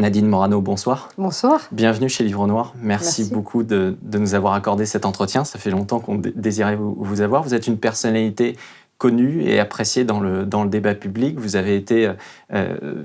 Nadine Morano, bonsoir. Bonsoir. Bienvenue chez Livre Noir. Merci beaucoup de nous avoir accordé cet entretien. Ça fait longtemps qu'on désirait vous avoir. Vous êtes une personnalité connue et appréciée dans le débat public. Vous avez été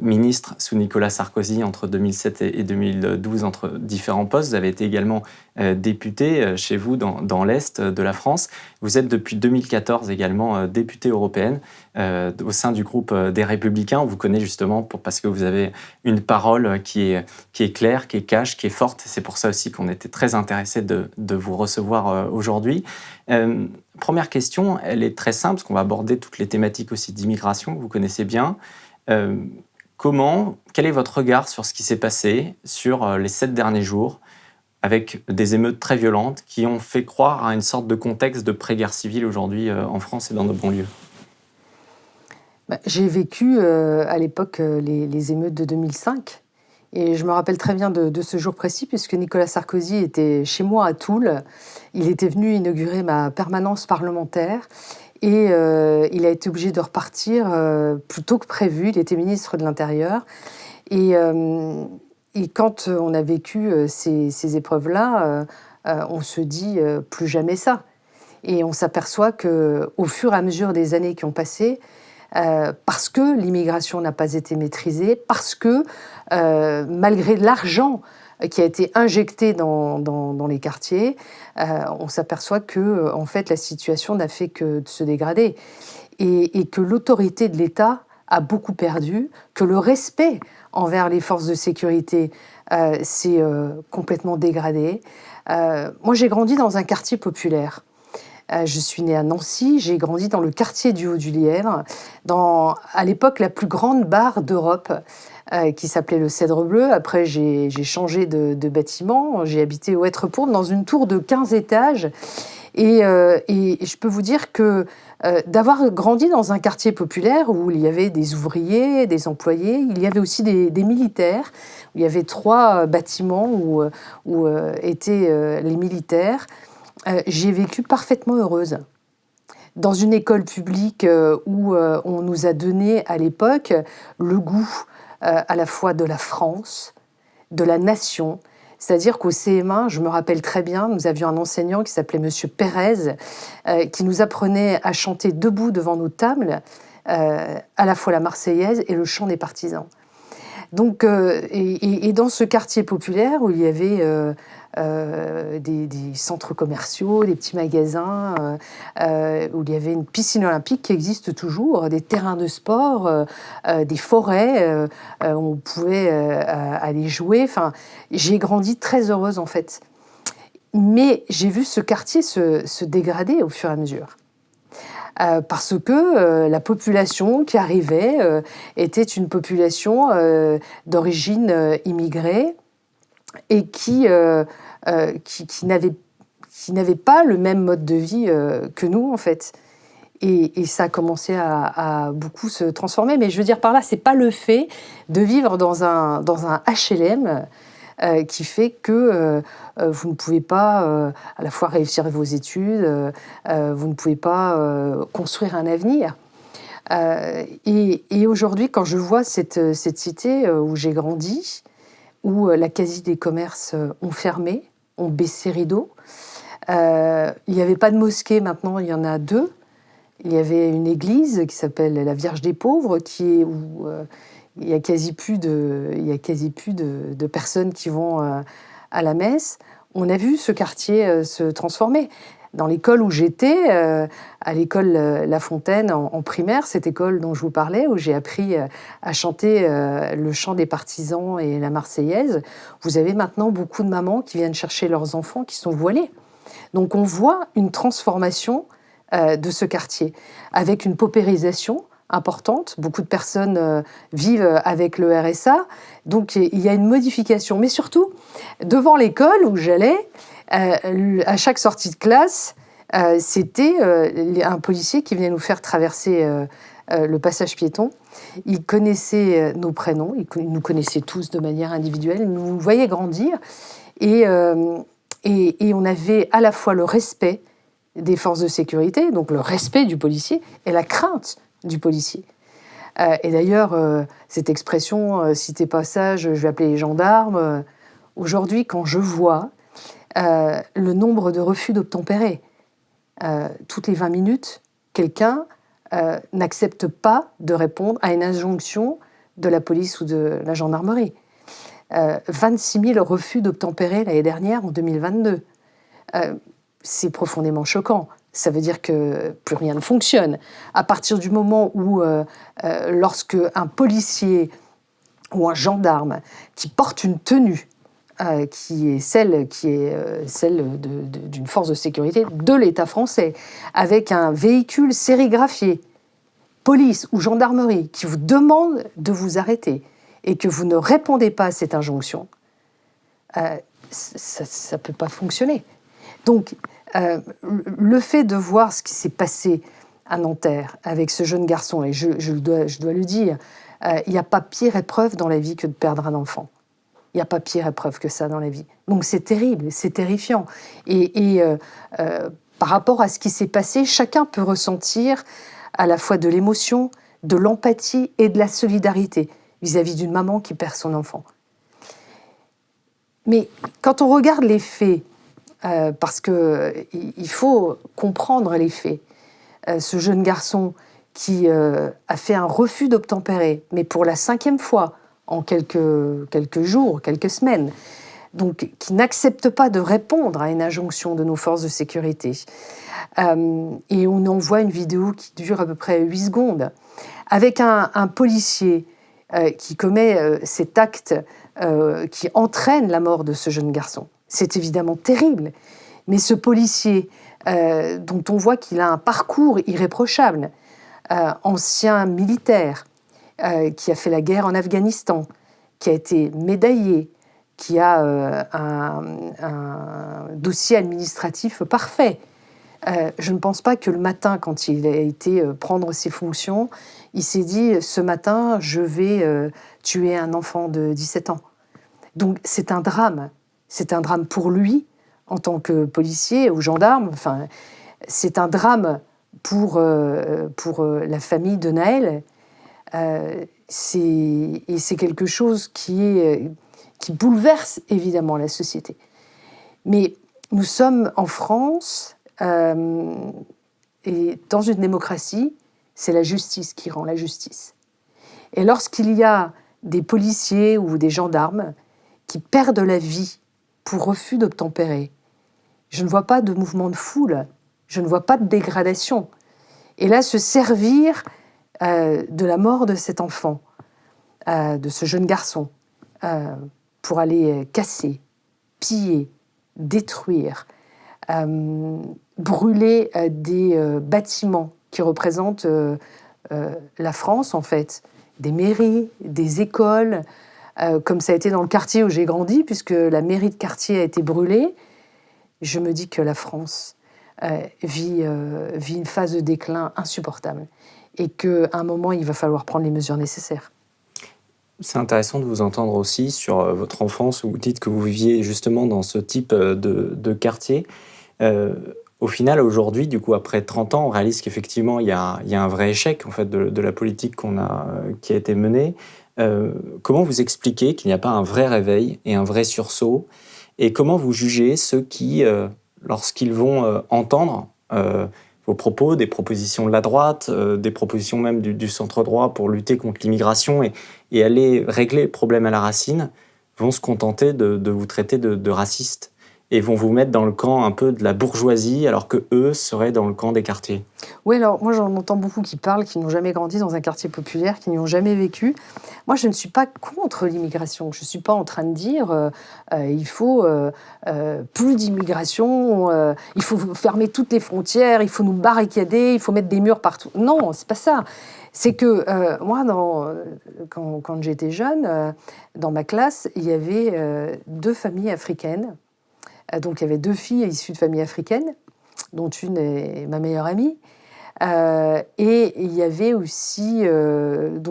ministre sous Nicolas Sarkozy entre 2007 et 2012 entre différents postes. Vous avez été également députée chez vous dans l'Est de la France. Vous êtes depuis 2014 également députée européenne au sein du groupe des Républicains. On vous connaît justement parce que vous avez une parole qui est claire, qui est cash, qui est forte. C'est pour ça aussi qu'on était très intéressés de vous recevoir aujourd'hui. Première question, elle est très simple, parce qu'on va aborder toutes les thématiques aussi d'immigration que vous connaissez bien. Quel est votre regard sur ce qui s'est passé sur les 7 derniers jours, avec des émeutes très violentes qui ont fait croire à une sorte de contexte de pré-guerre civile aujourd'hui en France et dans nos banlieues? J'ai vécu à l'époque les émeutes de 2005 et je me rappelle très bien de ce jour précis puisque Nicolas Sarkozy était chez moi à Toul. Il était venu inaugurer ma permanence parlementaire et il a été obligé de repartir plus tôt que prévu. Il était ministre de l'Intérieur et quand on a vécu ces épreuves-là, on se dit plus jamais ça. Et on s'aperçoit qu'au fur et à mesure des années qui ont passé, parce que l'immigration n'a pas été maîtrisée, parce que malgré l'argent qui a été injecté dans les quartiers, on s'aperçoit que en fait, la situation n'a fait que de se dégrader et que l'autorité de l'État a beaucoup perdu, que le respect envers les forces de sécurité s'est complètement dégradé. Moi, j'ai grandi dans un quartier populaire. Je suis née à Nancy, j'ai grandi dans le quartier du Haut-du-Lièvre, dans, à l'époque, la plus grande bar d'Europe, qui s'appelait le Cèdre Bleu. Après, j'ai changé de bâtiment, j'ai habité au Hêtre-Pourpre dans une tour de 15 étages. Et je peux vous dire que d'avoir grandi dans un quartier populaire où il y avait des ouvriers, des employés, il y avait aussi des militaires, où il y avait 3 bâtiments où étaient les militaires, j'ai vécu parfaitement heureuse. Dans une école publique où on nous a donné à l'époque le goût à la fois de la France, de la nation. C'est-à-dire qu'au CM1, je me rappelle très bien, nous avions un enseignant qui s'appelait Monsieur Pérez, qui nous apprenait à chanter debout devant nos tables, à la fois la Marseillaise et le chant des partisans. Donc, et dans ce quartier populaire où il y avait des centres commerciaux, des petits magasins, où il y avait une piscine olympique qui existe toujours, des terrains de sport, des forêts où on pouvait aller jouer. Enfin, j'ai grandi très heureuse en fait. Mais j'ai vu ce quartier se dégrader au fur et à mesure. Parce que la population qui arrivait était une population d'origine immigrée et qui n'avait pas le même mode de vie que nous, en fait. Et ça a commencé à beaucoup se transformer. Mais je veux dire par là, c'est pas le fait de vivre dans un HLM qui fait que vous ne pouvez pas à la fois réussir vos études, vous ne pouvez pas construire un avenir. Et aujourd'hui, quand je vois cette cité où j'ai grandi, où la quasi des commerces ont fermé, ont baissé rideau, il n'y avait pas de mosquée, maintenant il y en a 2. Il y avait une église qui s'appelle la Vierge des Pauvres, où il y a quasi plus de personnes qui vont à la messe. On a vu ce quartier se transformer. Dans l'école où j'étais, à l'école La Fontaine en primaire, cette école dont je vous parlais, où j'ai appris à chanter le chant des partisans et la Marseillaise, vous avez maintenant beaucoup de mamans qui viennent chercher leurs enfants qui sont voilés. Donc on voit une transformation de ce quartier, avec une paupérisation importante. Beaucoup de personnes vivent avec le RSA, donc il y a une modification. Mais surtout, devant l'école où j'allais, à chaque sortie de classe, c'était un policier qui venait nous faire traverser le passage piéton. Il connaissait nos prénoms, il nous connaissait tous de manière individuelle, il nous voyait grandir, et on avait à la fois le respect des forces de sécurité, donc le respect du policier, et la crainte du policier. Et d'ailleurs, cette expression, si t'es pas sage, je vais appeler les gendarmes. Aujourd'hui, quand je vois le nombre de refus d'obtempérer, toutes les 20 minutes, quelqu'un n'accepte pas de répondre à une injonction de la police ou de la gendarmerie. 26 000 refus d'obtempérer l'année dernière, en 2022. C'est profondément choquant. Ça veut dire que plus rien ne fonctionne. À partir du moment où, lorsque un policier ou un gendarme qui porte une tenue qui est celle d'une force de sécurité de l'État français, avec un véhicule sérigraphié, police ou gendarmerie, qui vous demande de vous arrêter et que vous ne répondez pas à cette injonction, ça ne peut pas fonctionner. Donc, le fait de voir ce qui s'est passé à Nanterre avec ce jeune garçon, et je dois le dire, il n'y a pas pire épreuve dans la vie que de perdre un enfant. Il n'y a pas pire épreuve que ça dans la vie. Donc c'est terrible, c'est terrifiant. Et par rapport à ce qui s'est passé, chacun peut ressentir à la fois de l'émotion, de l'empathie et de la solidarité vis-à-vis d'une maman qui perd son enfant. Mais quand on regarde les faits, parce qu'il faut comprendre les faits, ce jeune garçon qui a fait un refus d'obtempérer, mais pour la 5e fois, en quelques jours, quelques semaines, donc qui n'accepte pas de répondre à une injonction de nos forces de sécurité. Et on envoie une vidéo qui dure à peu près 8 secondes, avec un policier qui commet cet acte qui entraîne la mort de ce jeune garçon. C'est évidemment terrible, mais ce policier, dont on voit qu'il a un parcours irréprochable, ancien militaire, qui a fait la guerre en Afghanistan, qui a été médaillé, qui a un dossier administratif parfait. Je ne pense pas que le matin, quand il a été prendre ses fonctions, il s'est dit « ce matin, je vais tuer un enfant de 17 ans ». Donc c'est un drame. C'est un drame pour lui, en tant que policier ou gendarme. Enfin, c'est un drame pour la famille de Naël. C'est quelque chose qui bouleverse évidemment la société. Mais nous sommes en France, et dans une démocratie, c'est la justice qui rend la justice. Et lorsqu'il y a des policiers ou des gendarmes qui perdent la vie pour refus d'obtempérer, je ne vois pas de mouvement de foule, je ne vois pas de dégradation. Et là, se servir de la mort de cet enfant, de ce jeune garçon, pour aller casser, piller, détruire, brûler des bâtiments qui représentent la France, en fait, des mairies, des écoles, comme ça a été dans le quartier où j'ai grandi, puisque la mairie de quartier a été brûlée. Je me dis que la France vit une phase de déclin insupportable et qu'à un moment, il va falloir prendre les mesures nécessaires. C'est intéressant de vous entendre aussi sur votre enfance, où vous dites que vous viviez justement dans ce type de quartier. Au final, aujourd'hui, du coup, après 30 ans, on réalise qu'effectivement, il y a un vrai échec en fait, de la politique qui a été menée. Comment vous expliquez qu'il n'y a pas un vrai réveil et un vrai sursaut? Et comment vous jugez ceux qui, lorsqu'ils vont entendre vos propos, des propositions de la droite, des propositions même du centre-droit pour lutter contre l'immigration et aller régler le problème à la racine, vont se contenter de vous traiter de racistes et vont vous mettre dans le camp un peu de la bourgeoisie, alors que eux seraient dans le camp des quartiers? Oui, alors moi j'en entends beaucoup qui parlent, qui n'ont jamais grandi dans un quartier populaire, qui n'y ont jamais vécu. Moi je ne suis pas contre l'immigration. Je ne suis pas en train de dire il faut plus d'immigration, il faut fermer toutes les frontières, il faut nous barricader, il faut mettre des murs partout. Non, c'est pas ça. C'est que moi, quand j'étais jeune, dans ma classe, il y avait 2 familles africaines. Donc il y avait 2 filles issues de familles africaines, dont une est ma meilleure amie. Et il y avait aussi, eux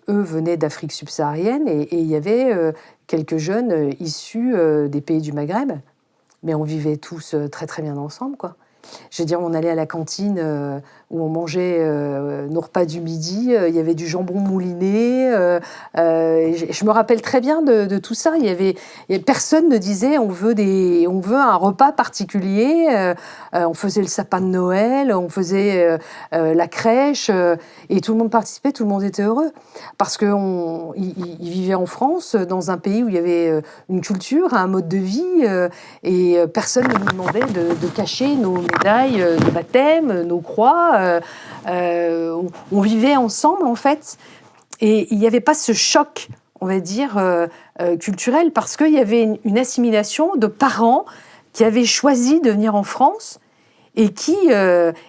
venaient d'Afrique subsaharienne, et il y avait quelques jeunes issus des pays du Maghreb. Mais on vivait tous très très bien ensemble, quoi. Je veux dire, on allait à la cantine où on mangeait nos repas du midi, il y avait du jambon mouliné. Je me rappelle très bien de tout ça. Personne ne disait on veut un repas particulier. On faisait le sapin de Noël, on faisait la crèche, et tout le monde participait, tout le monde était heureux. Parce qu'ils vivaient en France, dans un pays où il y avait une culture, un mode de vie, et personne ne nous demandait de cacher nos médailles de baptême, nos croix. On vivait ensemble, en fait, et il n'y avait pas ce choc, on va dire, culturel, parce qu'il y avait une assimilation de parents qui avaient choisi de venir en France et qui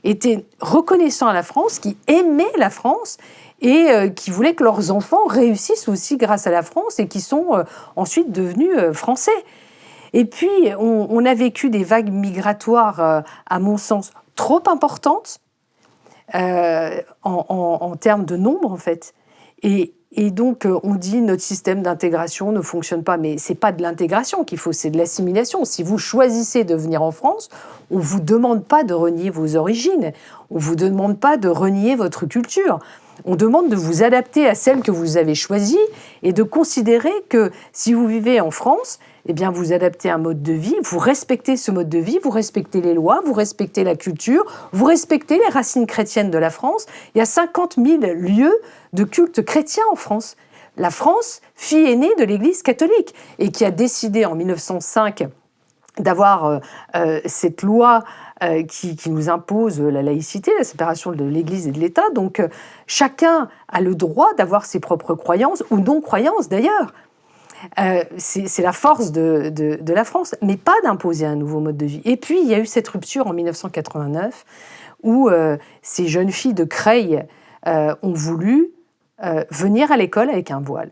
étaient reconnaissants à la France, qui aimaient la France, et qui voulaient que leurs enfants réussissent aussi grâce à la France, et qui sont ensuite devenus français. Et puis, on a vécu des vagues migratoires, à mon sens, trop importantes, en termes de nombre, en fait. Et donc, on dit notre système d'intégration ne fonctionne pas, mais c'est pas de l'intégration qu'il faut, c'est de l'assimilation. Si vous choisissez de venir en France, on vous demande pas de renier vos origines, on vous demande pas de renier votre culture. On demande de vous adapter à celle que vous avez choisie et de considérer que si vous vivez en France, eh bien vous adaptez un mode de vie, vous respectez ce mode de vie, vous respectez les lois, vous respectez la culture, vous respectez les racines chrétiennes de la France. Il y a 50 000 lieux de culte chrétien en France. La France, fille aînée de l'Église catholique, et qui a décidé en 1905 d'avoir cette loi qui nous impose la laïcité, la séparation de l'Église et de l'État. Donc chacun a le droit d'avoir ses propres croyances, ou non-croyances d'ailleurs. C'est la force de la France, mais pas d'imposer un nouveau mode de vie. Et puis, il y a eu cette rupture en 1989 où ces jeunes filles de Creil ont voulu venir à l'école avec un voile.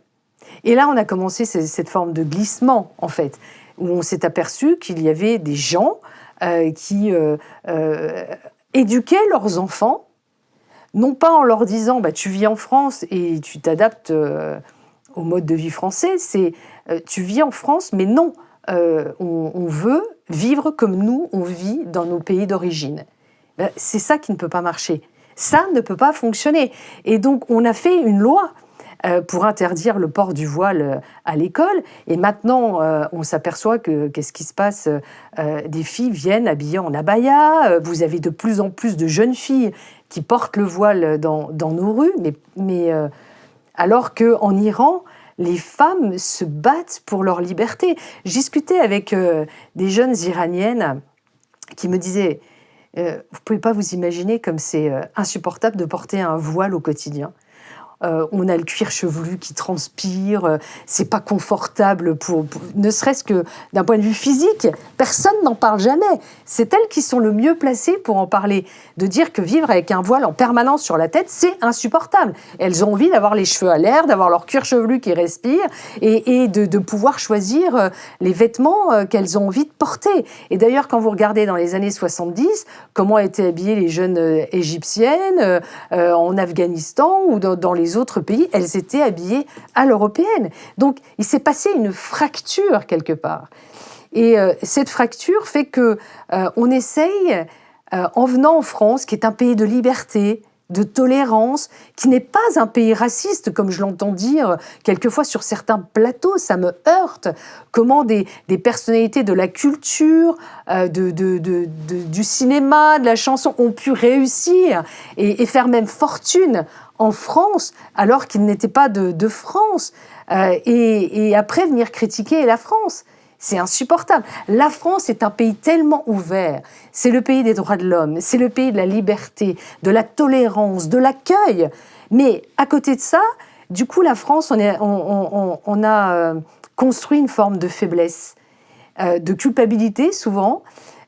Et là, on a commencé cette forme de glissement, en fait, où on s'est aperçu qu'il y avait des gens qui éduquaient leurs enfants, non pas en leur disant bah, « tu vis en France et tu t'adaptes au mode de vie français », c'est tu vis en France, mais non, on veut vivre comme nous, on vit dans nos pays d'origine. C'est ça qui ne peut pas marcher. Ça ne peut pas fonctionner. Et donc, on a fait une loi pour interdire le port du voile à l'école. Et maintenant, on s'aperçoit qu'est-ce qui se passe, des filles viennent habillées en abaya. Vous avez de plus en plus de jeunes filles qui portent le voile dans nos rues. Mais alors qu'en Iran, les femmes se battent pour leur liberté. Je discutais avec des jeunes iraniennes qui me disaient vous ne pouvez pas vous imaginer comme c'est insupportable de porter un voile au quotidien. On a le cuir chevelu qui transpire, c'est pas confortable ne serait-ce que d'un point de vue physique, personne n'en parle jamais. C'est elles qui sont le mieux placées pour en parler, de dire que vivre avec un voile en permanence sur la tête, c'est insupportable. Elles ont envie d'avoir les cheveux à l'air, d'avoir leur cuir chevelu qui respire et de pouvoir choisir les vêtements qu'elles ont envie de porter. Et d'ailleurs, quand vous regardez dans les années 70, comment étaient habillées les jeunes égyptiennes en Afghanistan ou dans les autres pays, elles étaient habillées à l'européenne. Donc, il s'est passé une fracture quelque part. Et cette fracture fait que on essaye, en venant en France, qui est un pays de liberté, de tolérance, qui n'est pas un pays raciste, comme je l'entends dire quelquefois sur certains plateaux, ça me heurte. Comment des personnalités de la culture, du cinéma, de la chanson ont pu réussir et faire même fortune en France, alors qu'ils n'étaient pas de France, et après venir critiquer la France. C'est insupportable. La France est un pays tellement ouvert. C'est le pays des droits de l'homme, c'est le pays de la liberté, de la tolérance, de l'accueil. Mais à côté de ça, du coup, la France, on a construit une forme de faiblesse, de culpabilité souvent,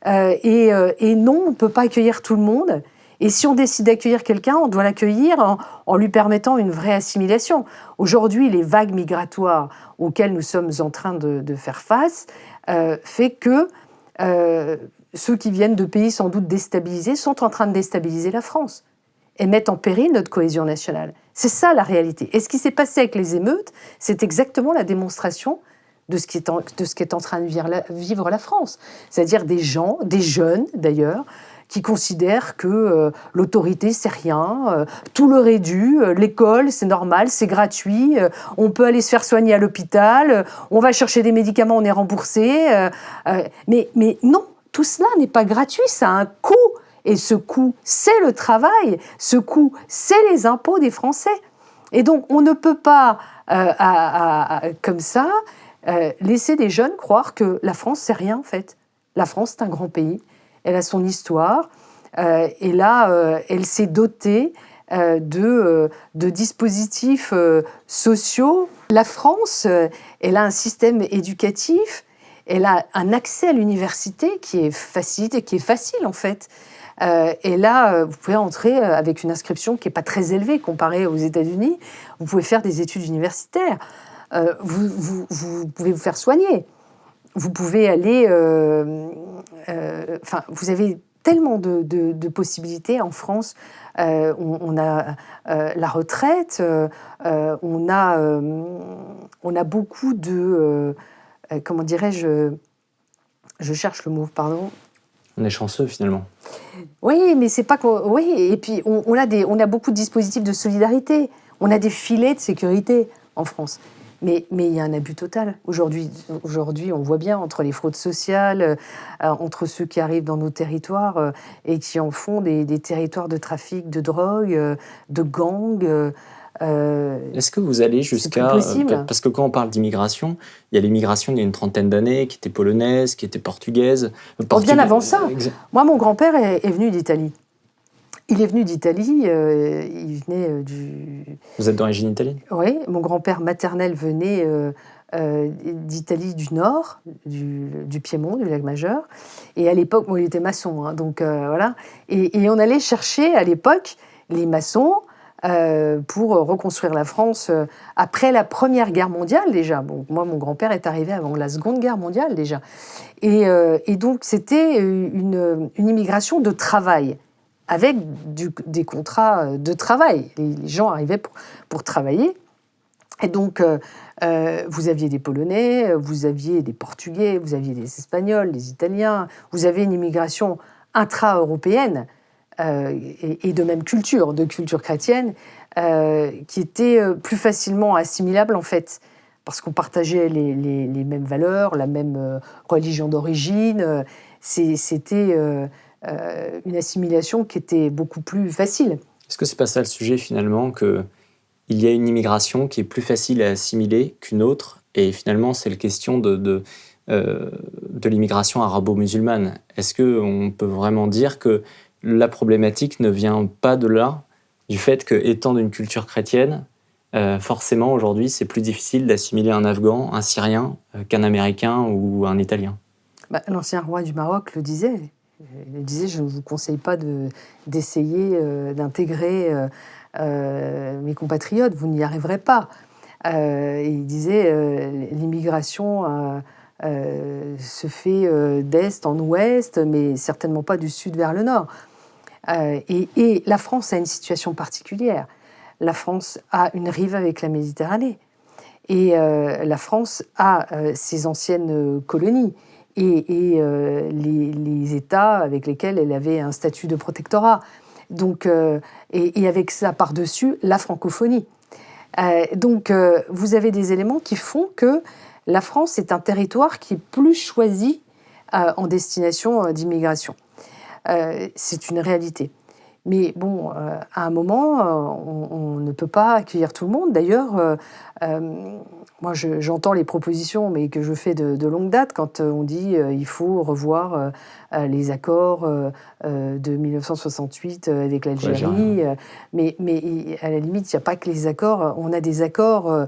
et non, on ne peut pas accueillir tout le monde. Et si on décide d'accueillir quelqu'un, on doit l'accueillir en lui permettant une vraie assimilation. Aujourd'hui, les vagues migratoires auxquelles nous sommes en train de faire face fait que ceux qui viennent de pays sans doute déstabilisés sont en train de déstabiliser la France et mettent en péril notre cohésion nationale. C'est ça la réalité. Et ce qui s'est passé avec les émeutes, c'est exactement la démonstration de ce qui est en train de vivre la France. C'est-à-dire des gens, des jeunes d'ailleurs, qui considèrent que l'autorité, c'est rien, tout leur est dû, l'école, c'est normal, c'est gratuit, on peut aller se faire soigner à l'hôpital, on va chercher des médicaments, on est remboursé. Mais non, tout cela n'est pas gratuit, ça a un coût. Et ce coût, c'est le travail, ce coût, c'est les impôts des Français. Et donc, on ne peut pas, comme ça, laisser des jeunes croire que la France, c'est rien, en fait. La France, c'est un grand pays. Elle a son histoire. Et là, elle s'est dotée de dispositifs sociaux. La France, elle a un système éducatif. Elle a un accès à l'université qui est facile, en fait. Et là, vous pouvez entrer avec une inscription qui n'est pas très élevée comparée aux États-Unis. Vous pouvez faire des études universitaires. Vous pouvez vous faire soigner. Vous pouvez aller... vous avez tellement de possibilités en France. On a la retraite. On a beaucoup de... comment dirais-je... Je cherche le mot, pardon. On est chanceux, finalement. Oui, mais c'est pas qu'on... Oui, et puis on a beaucoup de dispositifs de solidarité. On a des filets de sécurité en France. Mais il y a un abus total. Aujourd'hui, on voit bien entre les fraudes sociales, entre ceux qui arrivent dans nos territoires et qui en font des territoires de trafic de drogue, de gangs. Est-ce que vous allez jusqu'à... Parce que quand on parle d'immigration, il y a l'immigration il y a une trentaine d'années qui était polonaise, qui était portugaise. Bien avant ça. Moi, mon grand-père est venu d'Italie. Il est venu d'Italie, il venait du... Vous êtes d'origine italienne ? Oui, mon grand-père maternel venait d'Italie du Nord, du Piémont, du Lac-Majeur. Et à l'époque, il était maçon, hein, donc voilà. Et on allait chercher à l'époque les maçons pour reconstruire la France après la Première Guerre mondiale déjà. Bon, moi, mon grand-père est arrivé avant la Seconde Guerre mondiale déjà. Et donc, c'était une immigration de travail, avec des contrats de travail. Les gens arrivaient pour travailler. Et donc, vous aviez des Polonais, vous aviez des Portugais, vous aviez des Espagnols, des Italiens. Vous avez une immigration intra-européenne et de même culture, de culture chrétienne, qui était plus facilement assimilable, en fait, parce qu'on partageait les mêmes valeurs, la même religion d'origine. C'était... une assimilation qui était beaucoup plus facile. Est-ce que c'est pas ça le sujet finalement, qu'il y a une immigration qui est plus facile à assimiler qu'une autre, et finalement c'est la question de l'immigration arabo-musulmane. Est-ce qu'on peut vraiment dire que la problématique ne vient pas de là, du fait qu'étant d'une culture chrétienne, forcément aujourd'hui c'est plus difficile d'assimiler un Afghan, un Syrien, qu'un Américain ou un Italien ? L'ancien roi du Maroc le disait. Il disait, je ne vous conseille pas d'essayer d'intégrer mes compatriotes, vous n'y arriverez pas. Il disait, l'immigration se fait d'est en ouest, mais certainement pas du sud vers le nord. Et la France a une situation particulière. La France a une rive avec la Méditerranée. Et la France a ses anciennes colonies. Et les États avec lesquels elle avait un statut de protectorat. Donc, et avec ça par-dessus, la francophonie. Donc, vous avez des éléments qui font que la France est un territoire qui est plus choisi en destination d'immigration. C'est une réalité. Mais bon, à un moment, on ne peut pas accueillir tout le monde. D'ailleurs, moi, j'entends les propositions, mais que je fais de longue date, quand on dit il faut revoir les accords de 1968 avec l'Algérie. Mais à la limite, il n'y a pas que les accords. On a des accords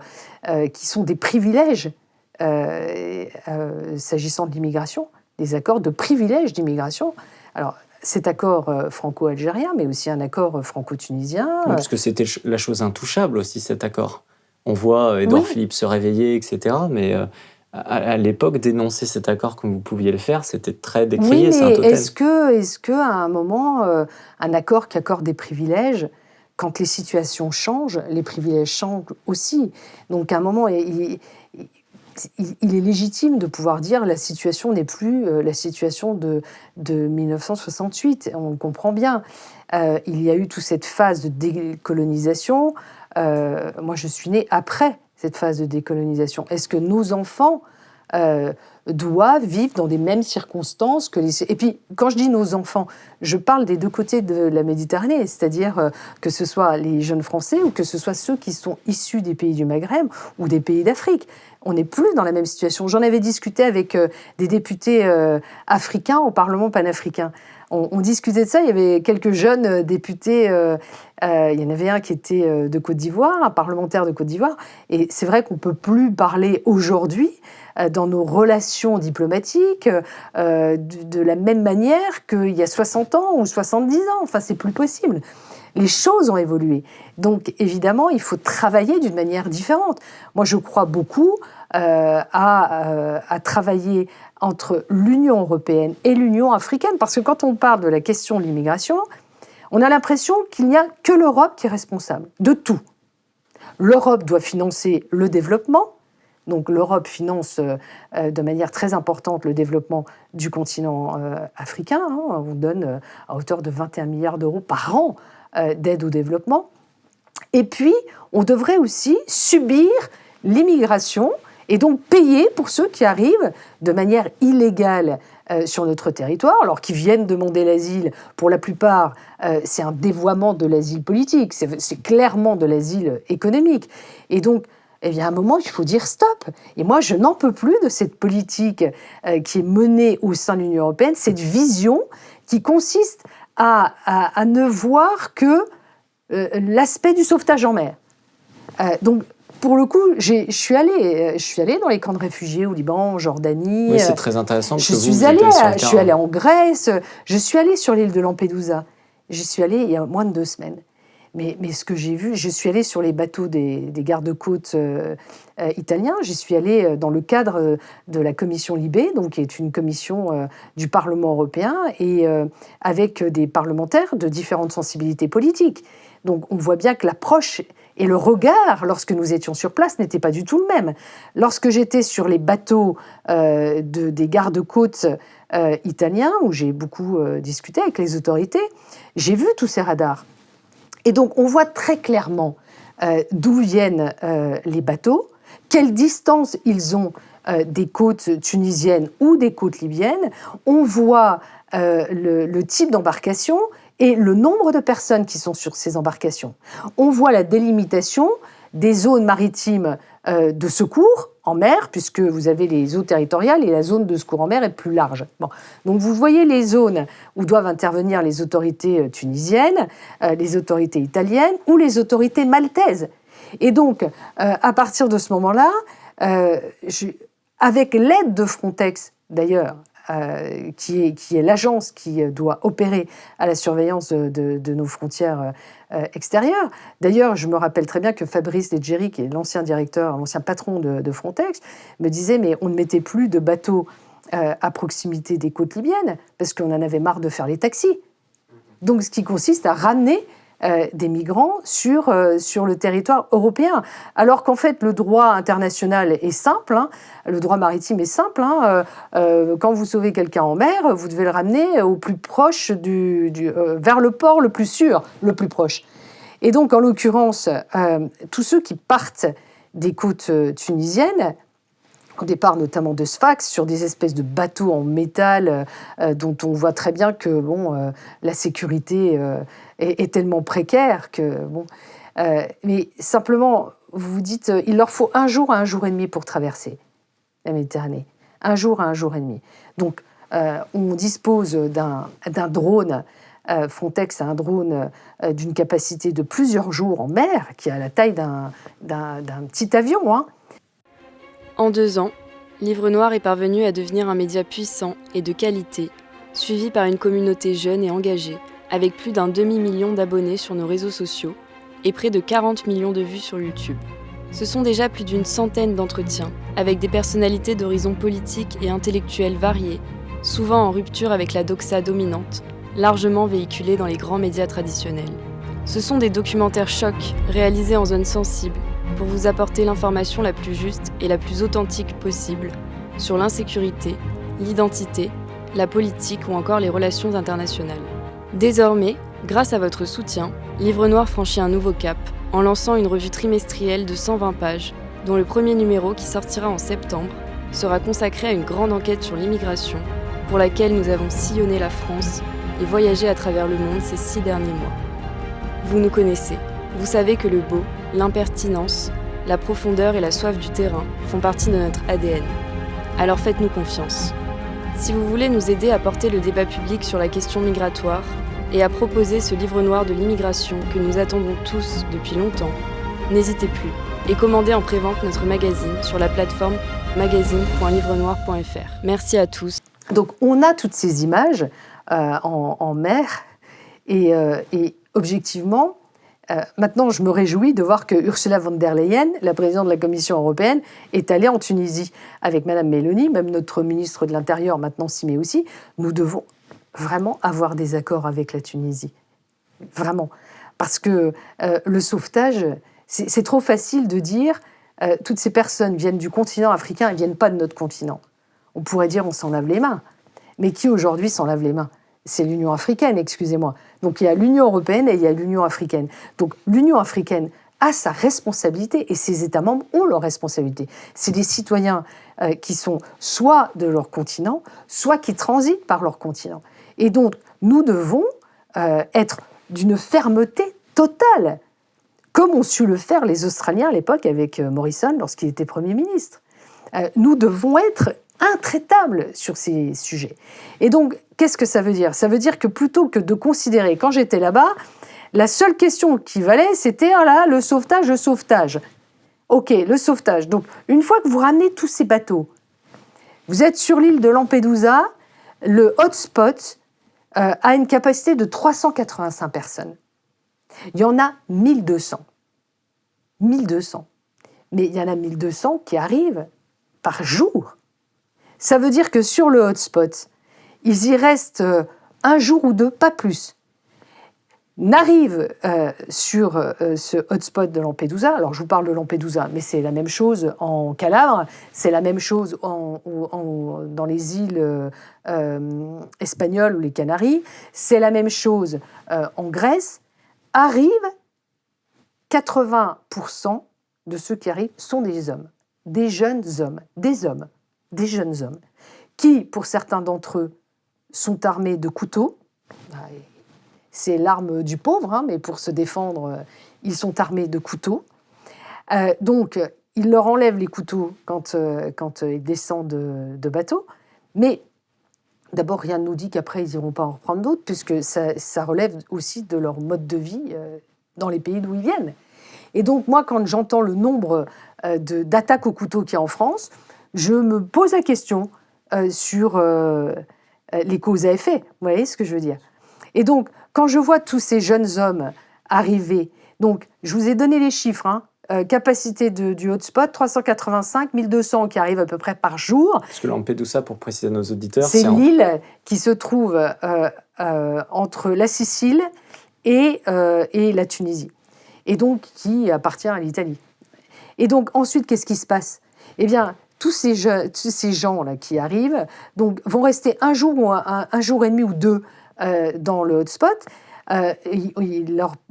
qui sont des privilèges s'agissant de l'immigration, des accords de privilèges d'immigration. Alors, cet accord franco-algérien, mais aussi un accord franco-tunisien. Oui, parce que c'était la chose intouchable aussi, cet accord. On voit Édouard Philippe se réveiller, etc. Mais à l'époque, dénoncer cet accord comme vous pouviez le faire, c'était très décrié. Oui, c'est un mais totem. est-ce qu'à un moment, un accord qui accorde des privilèges, quand les situations changent, les privilèges changent aussi. Donc à un moment, il est légitime de pouvoir dire la situation n'est plus la situation de 1968. On le comprend bien. Il y a eu toute cette phase de décolonisation. Moi, je suis née après cette phase de décolonisation. Est-ce que nos enfants doivent vivre dans les mêmes circonstances que les... Et puis, quand je dis nos enfants, je parle des deux côtés de la Méditerranée, c'est-à-dire que ce soit les jeunes Français ou que ce soit ceux qui sont issus des pays du Maghreb ou des pays d'Afrique. On n'est plus dans la même situation. J'en avais discuté avec des députés africains au Parlement panafricain. On discutait de ça, il y avait quelques jeunes députés, il y en avait un qui était de Côte d'Ivoire, un parlementaire de Côte d'Ivoire, et c'est vrai qu'on ne peut plus parler aujourd'hui dans nos relations diplomatiques de la même manière qu'il y a 60 ans ou 70 ans, enfin c'est plus possible. Les choses ont évolué. Donc, évidemment, il faut travailler d'une manière différente. Moi, je crois beaucoup à travailler entre l'Union européenne et l'Union africaine, parce que quand on parle de la question de l'immigration, on a l'impression qu'il n'y a que l'Europe qui est responsable de tout. L'Europe doit financer le développement. Donc l'Europe finance de manière très importante le développement du continent africain. On donne à hauteur de 21 milliards d'euros par an d'aide au développement. Et puis, on devrait aussi subir l'immigration et donc payer pour ceux qui arrivent de manière illégale sur notre territoire, alors qu'ils viennent demander l'asile. Pour la plupart, c'est un dévoiement de l'asile politique, c'est clairement de l'asile économique. Et donc, eh bien, à un moment, il faut dire stop. Et moi, je n'en peux plus de cette politique qui est menée au sein de l'Union européenne, cette vision qui consiste à ne voir que l'aspect du sauvetage en mer. Donc, pour le coup, je suis allée dans les camps de réfugiés au Liban, en Jordanie. Oui, c'est très intéressant. Je suis allée en Grèce. Je suis allée sur l'île de Lampedusa. J'y suis allée il y a moins de 2 semaines. Mais ce que j'ai vu, je suis allée sur les bateaux des gardes-côtes italiens. J'y suis allée dans le cadre de la commission Libé, donc qui est une commission du Parlement européen, et avec des parlementaires de différentes sensibilités politiques. Donc on voit bien que l'approche et le regard, lorsque nous étions sur place, n'étaient pas du tout le même. Lorsque j'étais sur les bateaux des gardes-côtes italiens, où j'ai beaucoup discuté avec les autorités, j'ai vu tous ces radars. Et donc, on voit très clairement d'où viennent les bateaux, quelle distance ils ont des côtes tunisiennes ou des côtes libyennes. On voit le type d'embarcation et le nombre de personnes qui sont sur ces embarcations. On voit la délimitation des zones maritimes de secours en mer, puisque vous avez les eaux territoriales et la zone de secours en mer est plus large. Bon. Donc vous voyez les zones où doivent intervenir les autorités tunisiennes, les autorités italiennes ou les autorités maltaises. Et donc, à partir de ce moment-là, avec l'aide de Frontex, d'ailleurs, qui est l'agence qui doit opérer à la surveillance de nos frontières extérieures. D'ailleurs, je me rappelle très bien que Fabrice Leggeri, qui est l'ancien patron de Frontex, me disait « mais on ne mettait plus de bateaux à proximité des côtes libyennes parce qu'on en avait marre de faire les taxis ». Donc, ce qui consiste à ramener des migrants sur le territoire européen. Alors qu'en fait, le droit international est simple, le droit maritime est simple. Quand vous sauvez quelqu'un en mer, vous devez le ramener au plus proche, vers le port le plus sûr, le plus proche. Et donc, en l'occurrence, tous ceux qui partent des côtes tunisiennes, au départ notamment de Sfax, sur des espèces de bateaux en métal dont on voit très bien que la sécurité est tellement précaire que... mais simplement, vous vous dites, il leur faut 1 jour à 1 jour et demi pour traverser la Méditerranée. 1 jour à 1 jour et demi. Donc, on dispose d'un drone. Frontex a un drone d'une capacité de plusieurs jours en mer, qui a la taille d'un petit avion, En 2 ans, Livre Noir est parvenu à devenir un média puissant et de qualité, suivi par une communauté jeune et engagée, avec plus d'1 demi-million d'abonnés sur nos réseaux sociaux et près de 40 millions de vues sur YouTube. Ce sont déjà plus d'1 centaine d'entretiens, avec des personnalités d'horizons politiques et intellectuels variés, souvent en rupture avec la doxa dominante, largement véhiculée dans les grands médias traditionnels. Ce sont des documentaires chocs, réalisés en zone sensible, pour vous apporter l'information la plus juste et la plus authentique possible sur l'insécurité, l'identité, la politique ou encore les relations internationales. Désormais, grâce à votre soutien, Livre Noir franchit un nouveau cap en lançant une revue trimestrielle de 120 pages, dont le premier numéro, qui sortira en septembre, sera consacré à une grande enquête sur l'immigration, pour laquelle nous avons sillonné la France et voyagé à travers le monde ces 6 derniers mois. Vous nous connaissez, vous savez que le beau, l'impertinence, la profondeur et la soif du terrain font partie de notre ADN. Alors faites-nous confiance. Si vous voulez nous aider à porter le débat public sur la question migratoire et à proposer ce livre noir de l'immigration que nous attendons tous depuis longtemps, n'hésitez plus et commandez en prévente notre magazine sur la plateforme magazine.livrenoir.fr. Merci à tous. Donc on a toutes ces images en mer et objectivement, maintenant je me réjouis de voir que Ursula von der Leyen, la présidente de la Commission européenne, est allée en Tunisie avec Madame Meloni, même notre ministre de l'Intérieur maintenant s'y met aussi. Nous devons vraiment avoir des accords avec la Tunisie. Vraiment. Parce que le sauvetage, c'est trop facile de dire toutes ces personnes viennent du continent africain et ne viennent pas de notre continent. On pourrait dire on s'en lave les mains. Mais qui aujourd'hui s'en lave les mains ? C'est l'Union africaine, excusez-moi. Donc il y a l'Union européenne et il y a l'Union africaine. Donc l'Union africaine a sa responsabilité et ses États membres ont leur responsabilité. C'est des citoyens qui sont soit de leur continent, soit qui transitent par leur continent. Et donc nous devons être d'une fermeté totale, comme ont su le faire les Australiens à l'époque avec Morrison lorsqu'il était Premier ministre. Nous devons être intraitables sur ces sujets. Et donc, qu'est-ce que ça veut dire ? Ça veut dire que plutôt que de considérer, quand j'étais là-bas, la seule question qui valait, c'était le sauvetage, le sauvetage. Ok, le sauvetage. Donc, une fois que vous ramenez tous ces bateaux, vous êtes sur l'île de Lampedusa, le hotspot a une capacité de 385 personnes. Il y en a 1200. 1200. Mais il y en a 1200 qui arrivent par jour. Ça veut dire que sur le hotspot, ils y restent un jour ou deux, pas plus. N'arrive sur ce hotspot de Lampedusa, alors je vous parle de Lampedusa, mais c'est la même chose en Calabre, c'est la même chose dans les îles espagnoles ou les Canaries, c'est la même chose en Grèce. Arrivent 80% de ceux qui arrivent sont des hommes, des jeunes hommes, des jeunes hommes, qui, pour certains d'entre eux, sont armés de couteaux. C'est l'arme du pauvre, mais pour se défendre, ils sont armés de couteaux. Donc, ils leur enlèvent les couteaux quand ils descendent de bateau. Mais d'abord, rien ne nous dit qu'après, ils n'iront pas en reprendre d'autres, puisque ça relève aussi de leur mode de vie dans les pays d'où ils viennent. Et donc, moi, quand j'entends le nombre d'attaques au couteau qu'il y a en France, je me pose la question sur les causes à effet. Vous voyez ce que je veux dire ? Et donc, quand je vois tous ces jeunes hommes arriver, donc je vous ai donné les chiffres, capacité du hotspot, 385, 1200 qui arrivent à peu près par jour. Parce que Lampedusa, pour préciser à nos auditeurs, c'est l'île qui se trouve entre la Sicile et la Tunisie, et donc qui appartient à l'Italie. Et donc ensuite, qu'est-ce qui se passe ? Eh bien, tous ces gens-là qui arrivent vont rester un jour et demi ou deux dans le hotspot.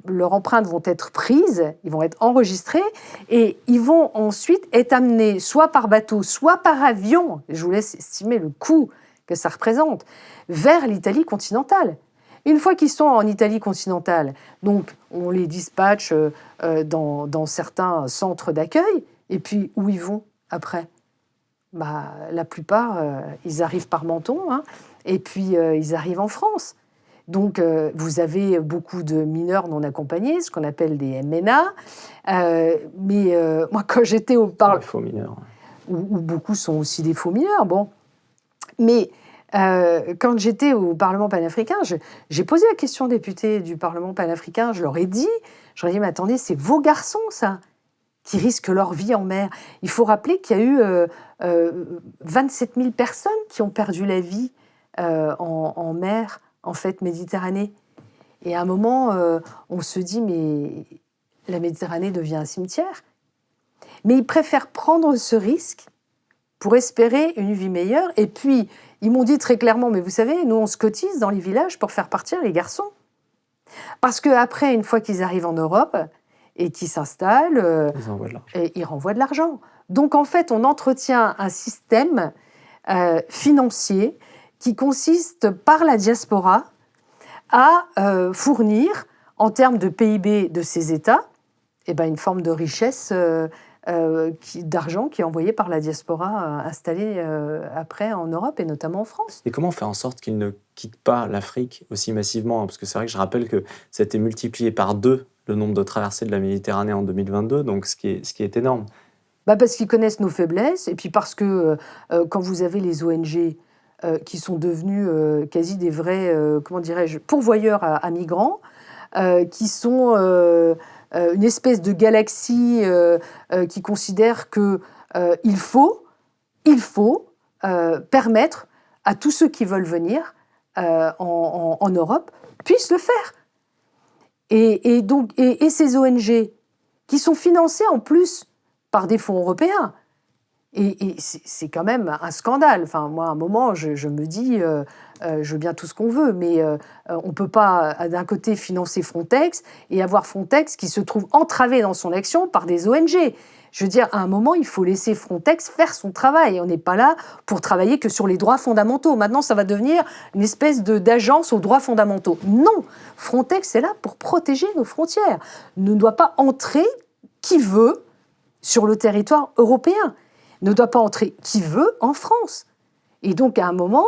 Leurs empreintes vont être prises, ils vont être enregistrés et ils vont ensuite être amenés soit par bateau, soit par avion, je vous laisse estimer le coût que ça représente, vers l'Italie continentale. Une fois qu'ils sont en Italie continentale, donc on les dispatche dans certains centres d'accueil, et puis où ils vont après ? La plupart, ils arrivent par Menton, et puis ils arrivent en France. Donc, vous avez beaucoup de mineurs non accompagnés, ce qu'on appelle des MNA. Mais moi, quand j'étais au Parlement... Faux mineurs. Où beaucoup sont aussi des faux mineurs, bon. Mais quand j'étais au Parlement panafricain, j'ai posé la question aux députés du Parlement panafricain, je leur ai dit, mais attendez, c'est vos garçons, ça, qui risquent leur vie en mer. Il faut rappeler qu'il y a eu 27 000 personnes qui ont perdu la vie en mer, en fait, Méditerranée. Et à un moment, on se dit, mais la Méditerranée devient un cimetière. Mais ils préfèrent prendre ce risque pour espérer une vie meilleure. Et puis, ils m'ont dit très clairement, mais vous savez, nous, on se cotise dans les villages pour faire partir les garçons. Parce qu'après, une fois qu'ils arrivent en Europe et qu'ils s'installent, ils renvoient de l'argent. Donc, en fait, on entretient un système financier qui consiste, par la diaspora, à fournir, en termes de PIB de ces États, une forme de richesse d'argent qui est envoyé par la diaspora installée après en Europe et notamment en France. Et comment faire en sorte qu'ils ne quittent pas l'Afrique aussi massivement? Parce que c'est vrai que je rappelle que ça a été multiplié par 2 le nombre de traversées de la Méditerranée en 2022, donc ce qui est énorme. Parce qu'ils connaissent nos faiblesses et puis parce que quand vous avez les ONG qui sont devenus quasi des vrais, pourvoyeurs à migrants, qui sont une espèce de galaxie qui considère qu'il faut permettre à tous ceux qui veulent venir en Europe puissent le faire. Et ces ONG qui sont financées en plus par des fonds européens, et c'est quand même un scandale. Enfin, moi, à un moment, je me dis, je veux bien tout ce qu'on veut, mais on ne peut pas, d'un côté, financer Frontex et avoir Frontex qui se trouve entravé dans son action par des ONG. Je veux dire, à un moment, il faut laisser Frontex faire son travail. On n'est pas là pour travailler que sur les droits fondamentaux. Maintenant, ça va devenir une espèce d'agence aux droits fondamentaux. Non, Frontex est là pour protéger nos frontières. Ne doit pas entrer qui veut sur le territoire européen. Ne doit pas entrer qui veut en France. Et donc, à un moment,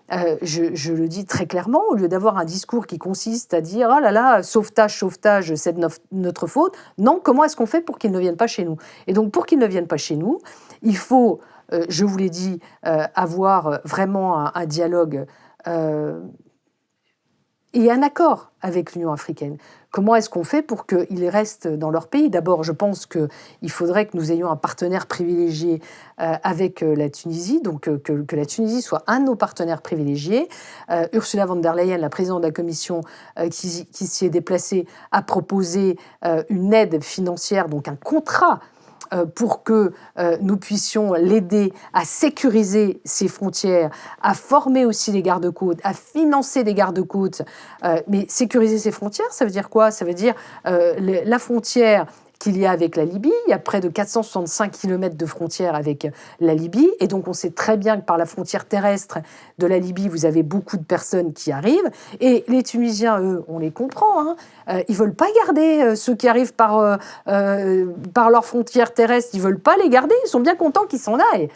je le dis très clairement, au lieu d'avoir un discours qui consiste à dire « Ah là là, sauvetage, c'est de notre faute », non, comment est-ce qu'on fait pour qu'ils ne viennent pas chez nous? Et donc, pour qu'ils ne viennent pas chez nous, il faut, je vous l'ai dit, avoir vraiment un dialogue et un accord avec l'Union africaine. Comment est-ce qu'on fait pour qu'ils restent dans leur pays? D'abord, je pense qu'il faudrait que nous ayons un partenaire privilégié avec la Tunisie, donc que la Tunisie soit un de nos partenaires privilégiés. Ursula von der Leyen, la présidente de la Commission, qui s'y est déplacée, a proposé une aide financière, donc un contrat pour que nous puissions l'aider à sécuriser ses frontières, à former aussi les gardes-côtes, à financer des gardes-côtes. Mais sécuriser ses frontières, ça veut dire quoi? Ça veut dire la frontière qu'il y a avec la Libye. Il y a près de 465 km de frontière avec la Libye. Et donc, on sait très bien que par la frontière terrestre de la Libye, vous avez beaucoup de personnes qui arrivent. Et les Tunisiens, eux, on les comprend. Hein. Ils ne veulent pas garder ceux qui arrivent par leur frontière terrestre. Ils ne veulent pas les garder. Ils sont bien contents qu'ils s'en aillent.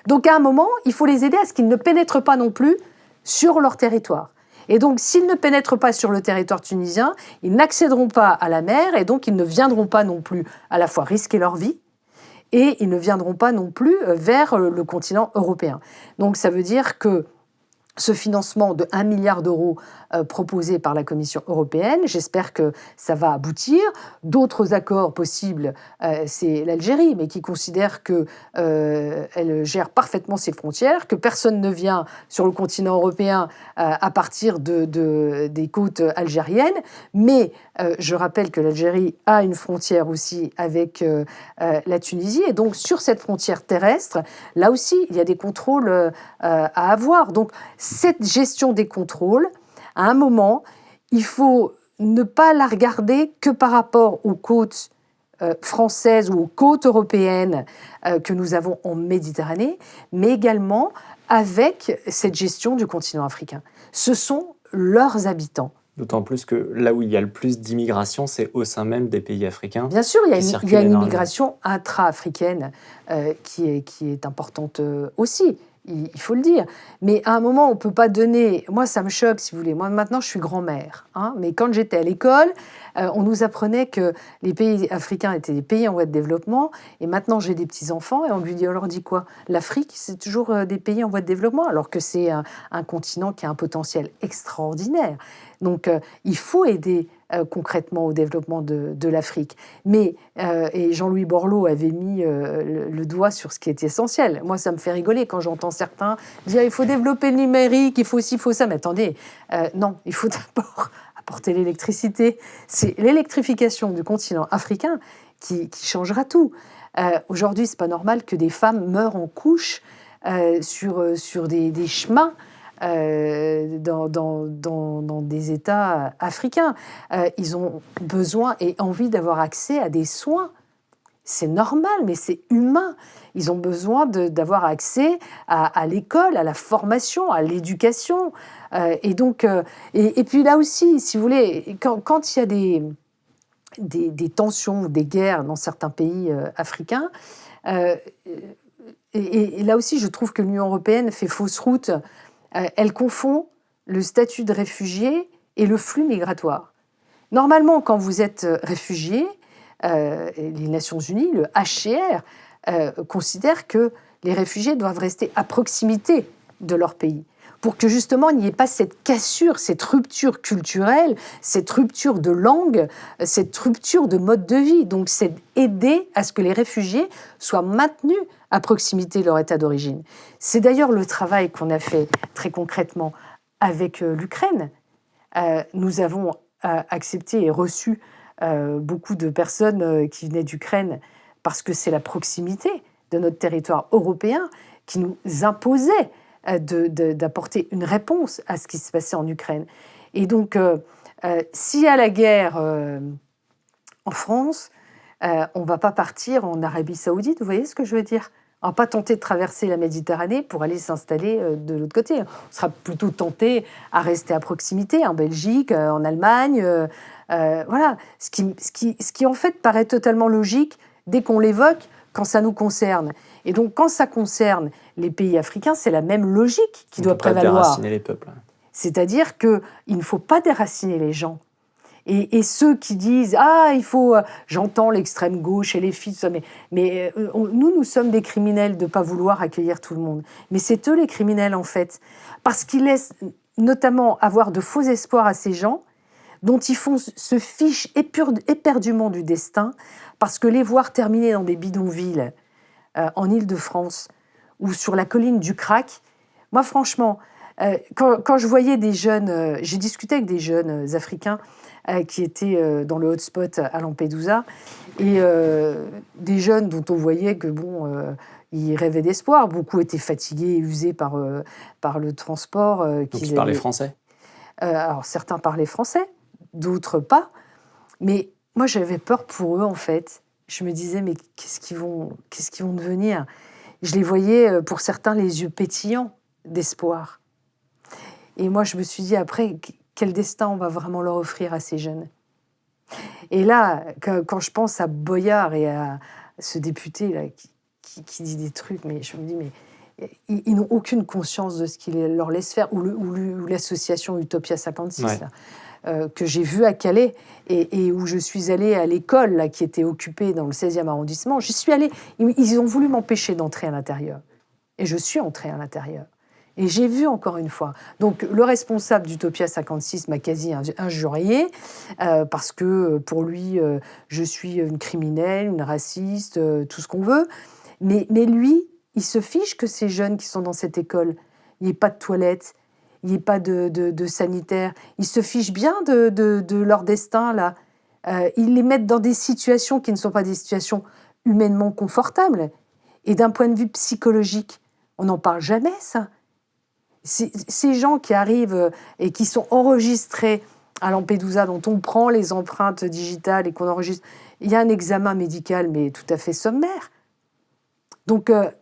Donc, à un moment, il faut les aider à ce qu'ils ne pénètrent pas non plus sur leur territoire. Et donc, s'ils ne pénètrent pas sur le territoire tunisien, ils n'accéderont pas à la mer et donc ils ne viendront pas non plus à la fois risquer leur vie et ils ne viendront pas non plus vers le continent européen. Donc, ça veut dire que ce financement de 1 milliard d'euros proposé par la Commission européenne, j'espère que ça va aboutir. D'autres accords possibles, c'est l'Algérie, mais qui considère qu'elle gère parfaitement ses frontières, que personne ne vient sur le continent européen à partir des côtes algériennes. Mais je rappelle que l'Algérie a une frontière aussi avec la Tunisie. Et donc, sur cette frontière terrestre, là aussi, il y a des contrôles à avoir. Donc, cette gestion des contrôles, à un moment, il faut ne pas la regarder que par rapport aux côtes françaises ou aux côtes européennes que nous avons en Méditerranée, mais également avec cette gestion du continent africain. Ce sont leurs habitants. D'autant plus que là où il y a le plus d'immigration, c'est au sein même des pays africains. Bien sûr, il y a une immigration intra-africaine qui est importante aussi. Il faut le dire. Mais à un moment, on ne peut pas donner... Moi, ça me choque, si vous voulez. Moi, maintenant, je suis grand-mère. Hein, mais quand j'étais à l'école, on nous apprenait que les pays africains étaient des pays en voie de développement. Et maintenant, j'ai des petits-enfants et on leur dit quoi? L'Afrique, c'est toujours des pays en voie de développement, alors que c'est un continent qui a un potentiel extraordinaire. Donc, il faut aider concrètement au développement de l'Afrique. Mais, et Jean-Louis Borloo avait mis le doigt sur ce qui est essentiel. Moi, ça me fait rigoler quand j'entends certains dire il faut développer le numérique, il faut ci, il faut ça. Mais attendez, non, il faut d'abord apporter l'électricité. C'est l'électrification du continent africain qui changera tout. Aujourd'hui, c'est pas normal que des femmes meurent en couche sur des chemins dans des États africains. Ils ont besoin et envie d'avoir accès à des soins. C'est normal, mais c'est humain. Ils ont besoin d'avoir accès à l'école, à la formation, à l'éducation. Et puis là aussi, si vous voulez, quand il y a des tensions ou des guerres dans certains pays africains, et là aussi, je trouve que l'Union européenne fait fausse route. Elle confond le statut de réfugié et le flux migratoire. Normalement, quand vous êtes réfugié, les Nations Unies, le HCR, considère que les réfugiés doivent rester à proximité de leur pays pour que justement il n'y ait pas cette cassure, cette rupture culturelle, cette rupture de langue, cette rupture de mode de vie. Donc c'est aider à ce que les réfugiés soient maintenus à proximité de leur état d'origine. C'est d'ailleurs le travail qu'on a fait très concrètement avec l'Ukraine. Nous avons accepté et reçu beaucoup de personnes qui venaient d'Ukraine parce que c'est la proximité de notre territoire européen qui nous imposait d'apporter une réponse à ce qui se passait en Ukraine. Et donc, s'il y a la guerre en France, on ne va pas partir en Arabie Saoudite, vous voyez ce que je veux dire ? On ne va pas tenter de traverser la Méditerranée pour aller s'installer de l'autre côté. On sera plutôt tenté à rester à proximité, en Belgique, en Allemagne. Voilà, ce qui en fait paraît totalement logique dès qu'on l'évoque quand ça nous concerne. Et donc, quand ça concerne les pays africains, c'est la même logique qui doit prévaloir. Pas déraciner les peuples. C'est-à-dire qu'il ne faut pas déraciner les gens. Et ceux qui disent « Ah, il faut... » J'entends l'extrême gauche et les filles, tout ça, mais nous sommes des criminels de ne pas vouloir accueillir tout le monde. Mais c'est eux les criminels, en fait. Parce qu'ils laissent notamment avoir de faux espoirs à ces gens dont ils se fichent éperdument du destin, parce que les voir terminer dans des bidonvilles en Île-de-France ou sur la colline du Crac, moi, franchement, quand je voyais des jeunes... j'ai discuté avec des jeunes africains qui étaient dans le hotspot à Lampedusa, et des jeunes dont on voyait que, ils rêvaient d'espoir. Beaucoup étaient fatigués et usés par le transport. Donc ils parlaient français ? Alors, certains parlaient français, d'autres pas. Mais moi, j'avais peur pour eux, en fait. Je me disais, mais qu'est-ce qu'ils vont devenir ? Je les voyais, pour certains, les yeux pétillants d'espoir. Et moi, je me suis dit, après, quel destin on va vraiment leur offrir à ces jeunes ? Et là, quand je pense à Boyard et à ce député là, qui dit des trucs, mais je me dis, mais ils n'ont aucune conscience de ce qu'il leur laisse faire, ou l'association Utopia 56, ouais. Là, que j'ai vue à Calais, et où je suis allée à l'école là, qui était occupée dans le 16e arrondissement. J'y suis allée, ils ont voulu m'empêcher d'entrer à l'intérieur. Et je suis entrée à l'intérieur. Et j'ai vu encore une fois. Donc, le responsable d'Utopia 56 m'a quasi injurié parce que pour lui, je suis une criminelle, une raciste, tout ce qu'on veut. Mais lui, il se fiche que ces jeunes qui sont dans cette école, il n'y ait pas de toilettes, il n'y ait pas de sanitaire. Il se fiche bien de leur destin, là. Ils les mettent dans des situations qui ne sont pas des situations humainement confortables. Et d'un point de vue psychologique, on n'en parle jamais, ça. Ces gens qui arrivent et qui sont enregistrés à Lampedusa, dont on prend les empreintes digitales et qu'on enregistre, il y a un examen médical, mais tout à fait sommaire. Donc, à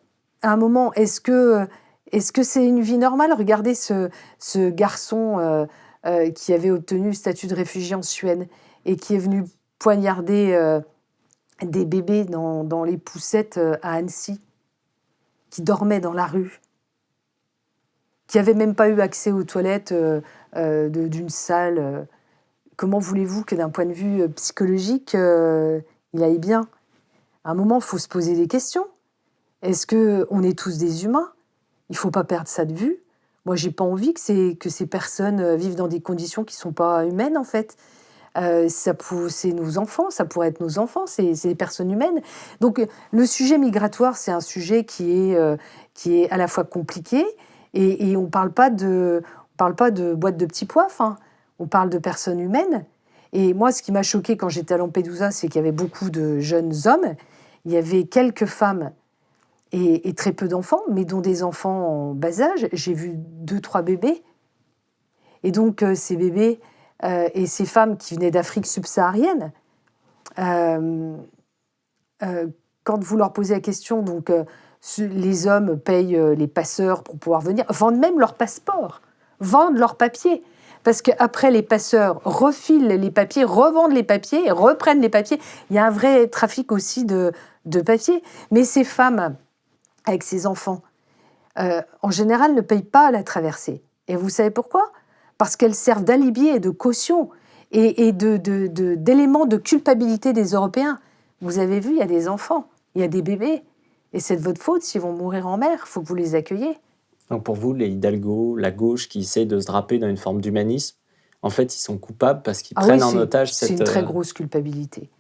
un moment, est-ce que c'est une vie normale ? Regardez ce garçon qui avait obtenu le statut de réfugié en Suède et qui est venu poignarder des bébés dans les poussettes à Annecy, qui dormaient dans la rue, qui n'avait même pas eu accès aux toilettes d'une salle. Comment voulez-vous que d'un point de vue psychologique, il aille bien ? À un moment, il faut se poser des questions. Est-ce qu'on est tous des humains ? Il ne faut pas perdre ça de vue. Moi, je n'ai pas envie que ces personnes vivent dans des conditions qui ne sont pas humaines, en fait. C'est nos enfants, ça pourrait être nos enfants, c'est des personnes humaines. Donc, le sujet migratoire, c'est un sujet qui est à la fois compliqué, et on ne parle pas de boîte de petits pois, on parle de personnes humaines. Et moi, ce qui m'a choqué quand j'étais à Lampedusa, c'est qu'il y avait beaucoup de jeunes hommes. Il y avait quelques femmes et très peu d'enfants, mais dont des enfants en bas âge. J'ai vu 2-3 bébés. Et donc, ces bébés et ces femmes qui venaient d'Afrique subsaharienne, quand vous leur posez la question, donc les hommes payent les passeurs pour pouvoir venir, vendent même leur passeport, vendent leurs papiers. Parce qu'après, les passeurs refilent les papiers, revendent les papiers, reprennent les papiers. Il y a un vrai trafic aussi de papiers. Mais ces femmes, avec ces enfants, en général, ne payent pas la traversée. Et vous savez pourquoi ? Parce qu'elles servent d'alibi et de caution et d'éléments de culpabilité des Européens. Vous avez vu, il y a des enfants, il y a des bébés. Et c'est de votre faute s'ils vont mourir en mer. Il faut que vous les accueilliez. Donc pour vous, les Hidalgo, la gauche qui essaie de se draper dans une forme d'humanisme, en fait, ils sont coupables parce qu'ils prennent en otage cette... C'est une très grosse culpabilité.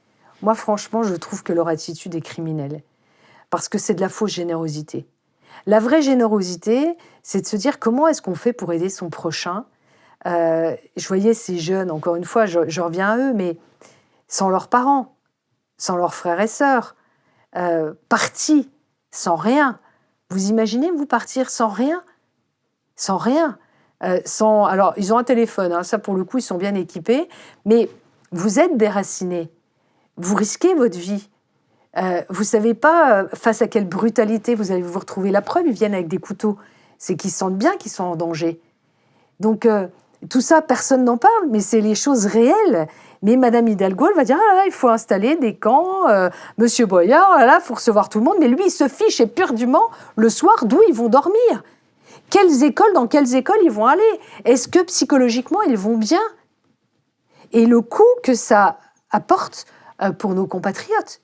Moi, franchement, je trouve que leur attitude est criminelle. Parce que c'est de la fausse générosité. La vraie générosité, c'est de se dire comment est-ce qu'on fait pour aider son prochain. Je voyais ces jeunes, encore une fois, je reviens à eux, mais sans leurs parents, sans leurs frères et sœurs, partis, sans rien. Vous imaginez, vous partir sans rien ? Sans rien. Alors, ils ont un téléphone, hein, ça pour le coup, ils sont bien équipés, mais vous êtes déracinés. Vous risquez votre vie. Vous ne savez pas face à quelle brutalité vous allez vous retrouver. La preuve, ils viennent avec des couteaux. C'est qu'ils sentent bien qu'ils sont en danger. Donc, tout ça, personne n'en parle, mais c'est les choses réelles. Mais Madame Hidalgo, elle va dire, ah là, il faut installer des camps, Monsieur Boyard, là, là, il faut recevoir tout le monde. Mais lui, il se fiche éperdument le soir d'où ils vont dormir. Dans quelles écoles ils vont aller ? Est-ce que psychologiquement, ils vont bien ? Et le coût que ça apporte pour nos compatriotes,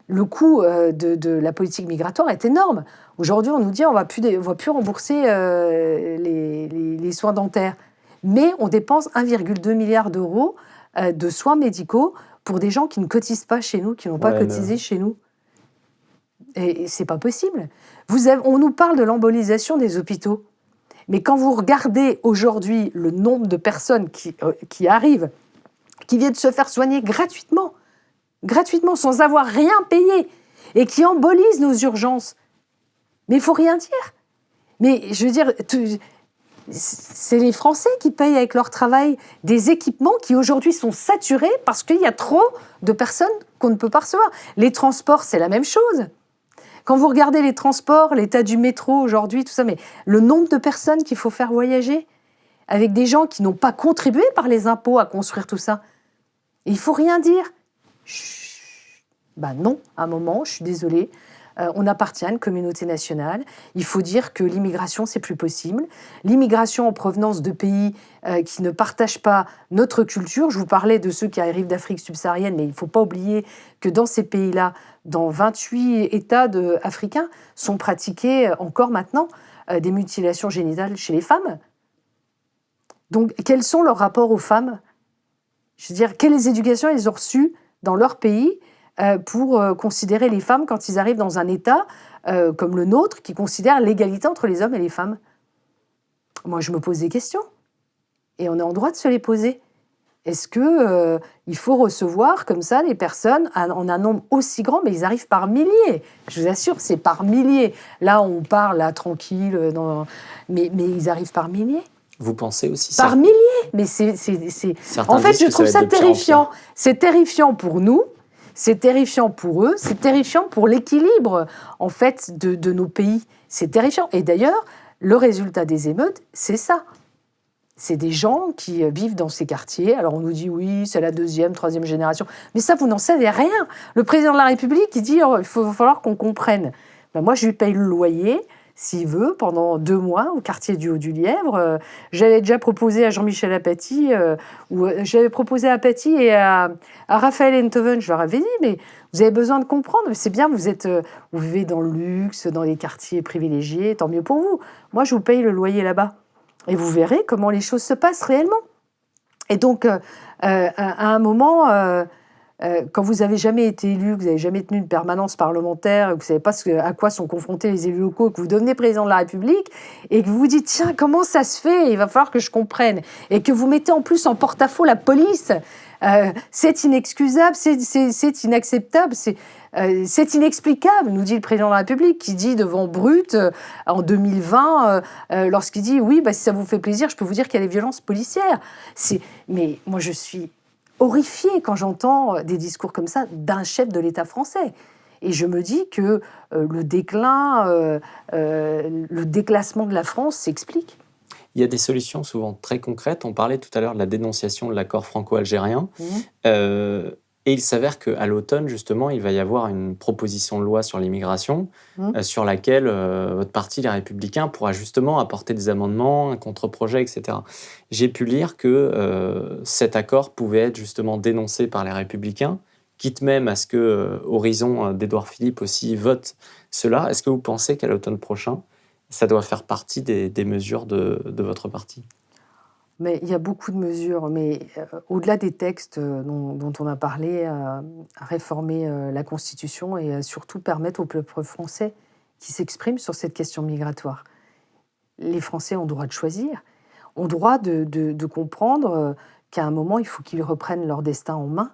le coût de la politique migratoire est énorme. Aujourd'hui, on nous dit on va plus rembourser les soins dentaires. Mais on dépense 1,2 milliard d'euros de soins médicaux pour des gens qui ne cotisent pas chez nous, qui n'ont pas cotisé chez nous. Et c'est pas possible. On nous parle de l'embolisation des hôpitaux. Mais quand vous regardez aujourd'hui le nombre de personnes qui arrivent, qui viennent se faire soigner gratuitement, sans avoir rien payé, et qui embolisent nos urgences, mais il faut rien dire. Mais je veux dire, c'est les Français qui payent avec leur travail des équipements qui aujourd'hui sont saturés parce qu'il y a trop de personnes qu'on ne peut pas recevoir. Les transports, c'est la même chose. Quand vous regardez les transports, l'état du métro aujourd'hui, tout ça, mais le nombre de personnes qu'il faut faire voyager avec des gens qui n'ont pas contribué par les impôts à construire tout ça, et il ne faut rien dire. Ben non, à un moment, je suis désolée, on appartient à une communauté nationale. Il faut dire que l'immigration, c'est plus possible. L'immigration en provenance de pays qui ne partagent pas notre culture. Je vous parlais de ceux qui arrivent d'Afrique subsaharienne, mais il ne faut pas oublier que dans ces pays-là, dans 28 États africains, sont pratiquées encore maintenant des mutilations génitales chez les femmes. Donc, quels sont leurs rapports aux femmes ? Je veux dire, quelles éducations ils ont reçues dans leur pays pour considérer les femmes quand ils arrivent dans un État comme le nôtre, qui considère l'égalité entre les hommes et les femmes. Moi, je me pose des questions. Et on est en droit de se les poser. Est-ce qu'il faut recevoir comme ça des personnes en un nombre aussi grand, mais ils arrivent par milliers. Je vous assure, c'est par milliers. Là, on parle là, tranquille, mais ils arrivent par milliers. Vous pensez aussi ça ? Par milliers. Mais c'est... En fait, je trouve ça terrifiant. C'est terrifiant pour nous. C'est terrifiant pour eux, c'est terrifiant pour l'équilibre, en fait, de nos pays. C'est terrifiant. Et d'ailleurs, le résultat des émeutes, c'est ça. C'est des gens qui vivent dans ces quartiers. Alors, on nous dit, oui, c'est la 2e, 3e génération. Mais ça, vous n'en savez rien. Le président de la République, il dit, il va falloir qu'on comprenne. Ben, moi, je lui paye le loyer, s'il veut, pendant 2 mois, au quartier du Haut-du-Lièvre. J'avais déjà proposé à Jean-Michel Apathy, j'avais proposé à Apathy et à Raphaël Enthoven, je leur avais dit, mais vous avez besoin de comprendre, c'est bien, vous vivez dans le luxe, dans les quartiers privilégiés, tant mieux pour vous. Moi, je vous paye le loyer là-bas. Et vous verrez comment les choses se passent réellement. Et donc, à un moment... quand vous n'avez jamais été élu, que vous n'avez jamais tenu une permanence parlementaire, que vous ne savez pas à quoi sont confrontés les élus locaux, que vous devenez président de la République, et que vous vous dites, tiens, comment ça se fait ? Il va falloir que je comprenne. Et que vous mettez en plus en porte-à-faux la police, C'est inexcusable, c'est inacceptable, c'est inexplicable, nous dit le président de la République, qui dit devant Brut en 2020, lorsqu'il dit oui, si ça vous fait plaisir, je peux vous dire qu'il y a des violences policières. Mais moi, je suis horrifiée quand j'entends des discours comme ça d'un chef de l'État français. Et je me dis que le déclassement de la France s'explique. Il y a des solutions souvent très concrètes. On parlait tout à l'heure de la dénonciation de l'accord franco-algérien. Et il s'avère qu'à l'automne, justement, il va y avoir une proposition de loi sur l'immigration sur laquelle votre parti, les Républicains, pourra justement apporter des amendements, un contre-projet, etc. J'ai pu lire que cet accord pouvait être justement dénoncé par les Républicains, quitte même à ce que Horizon d'Édouard Philippe aussi vote cela. Est-ce que vous pensez qu'à l'automne prochain, ça doit faire partie des mesures de votre parti? Mais il y a beaucoup de mesures, mais au-delà des textes dont on a parlé, à réformer la Constitution et à surtout permettre au peuple français qui s'exprime sur cette question migratoire. Les Français ont le droit de choisir, ont le droit de comprendre qu'à un moment, il faut qu'ils reprennent leur destin en main.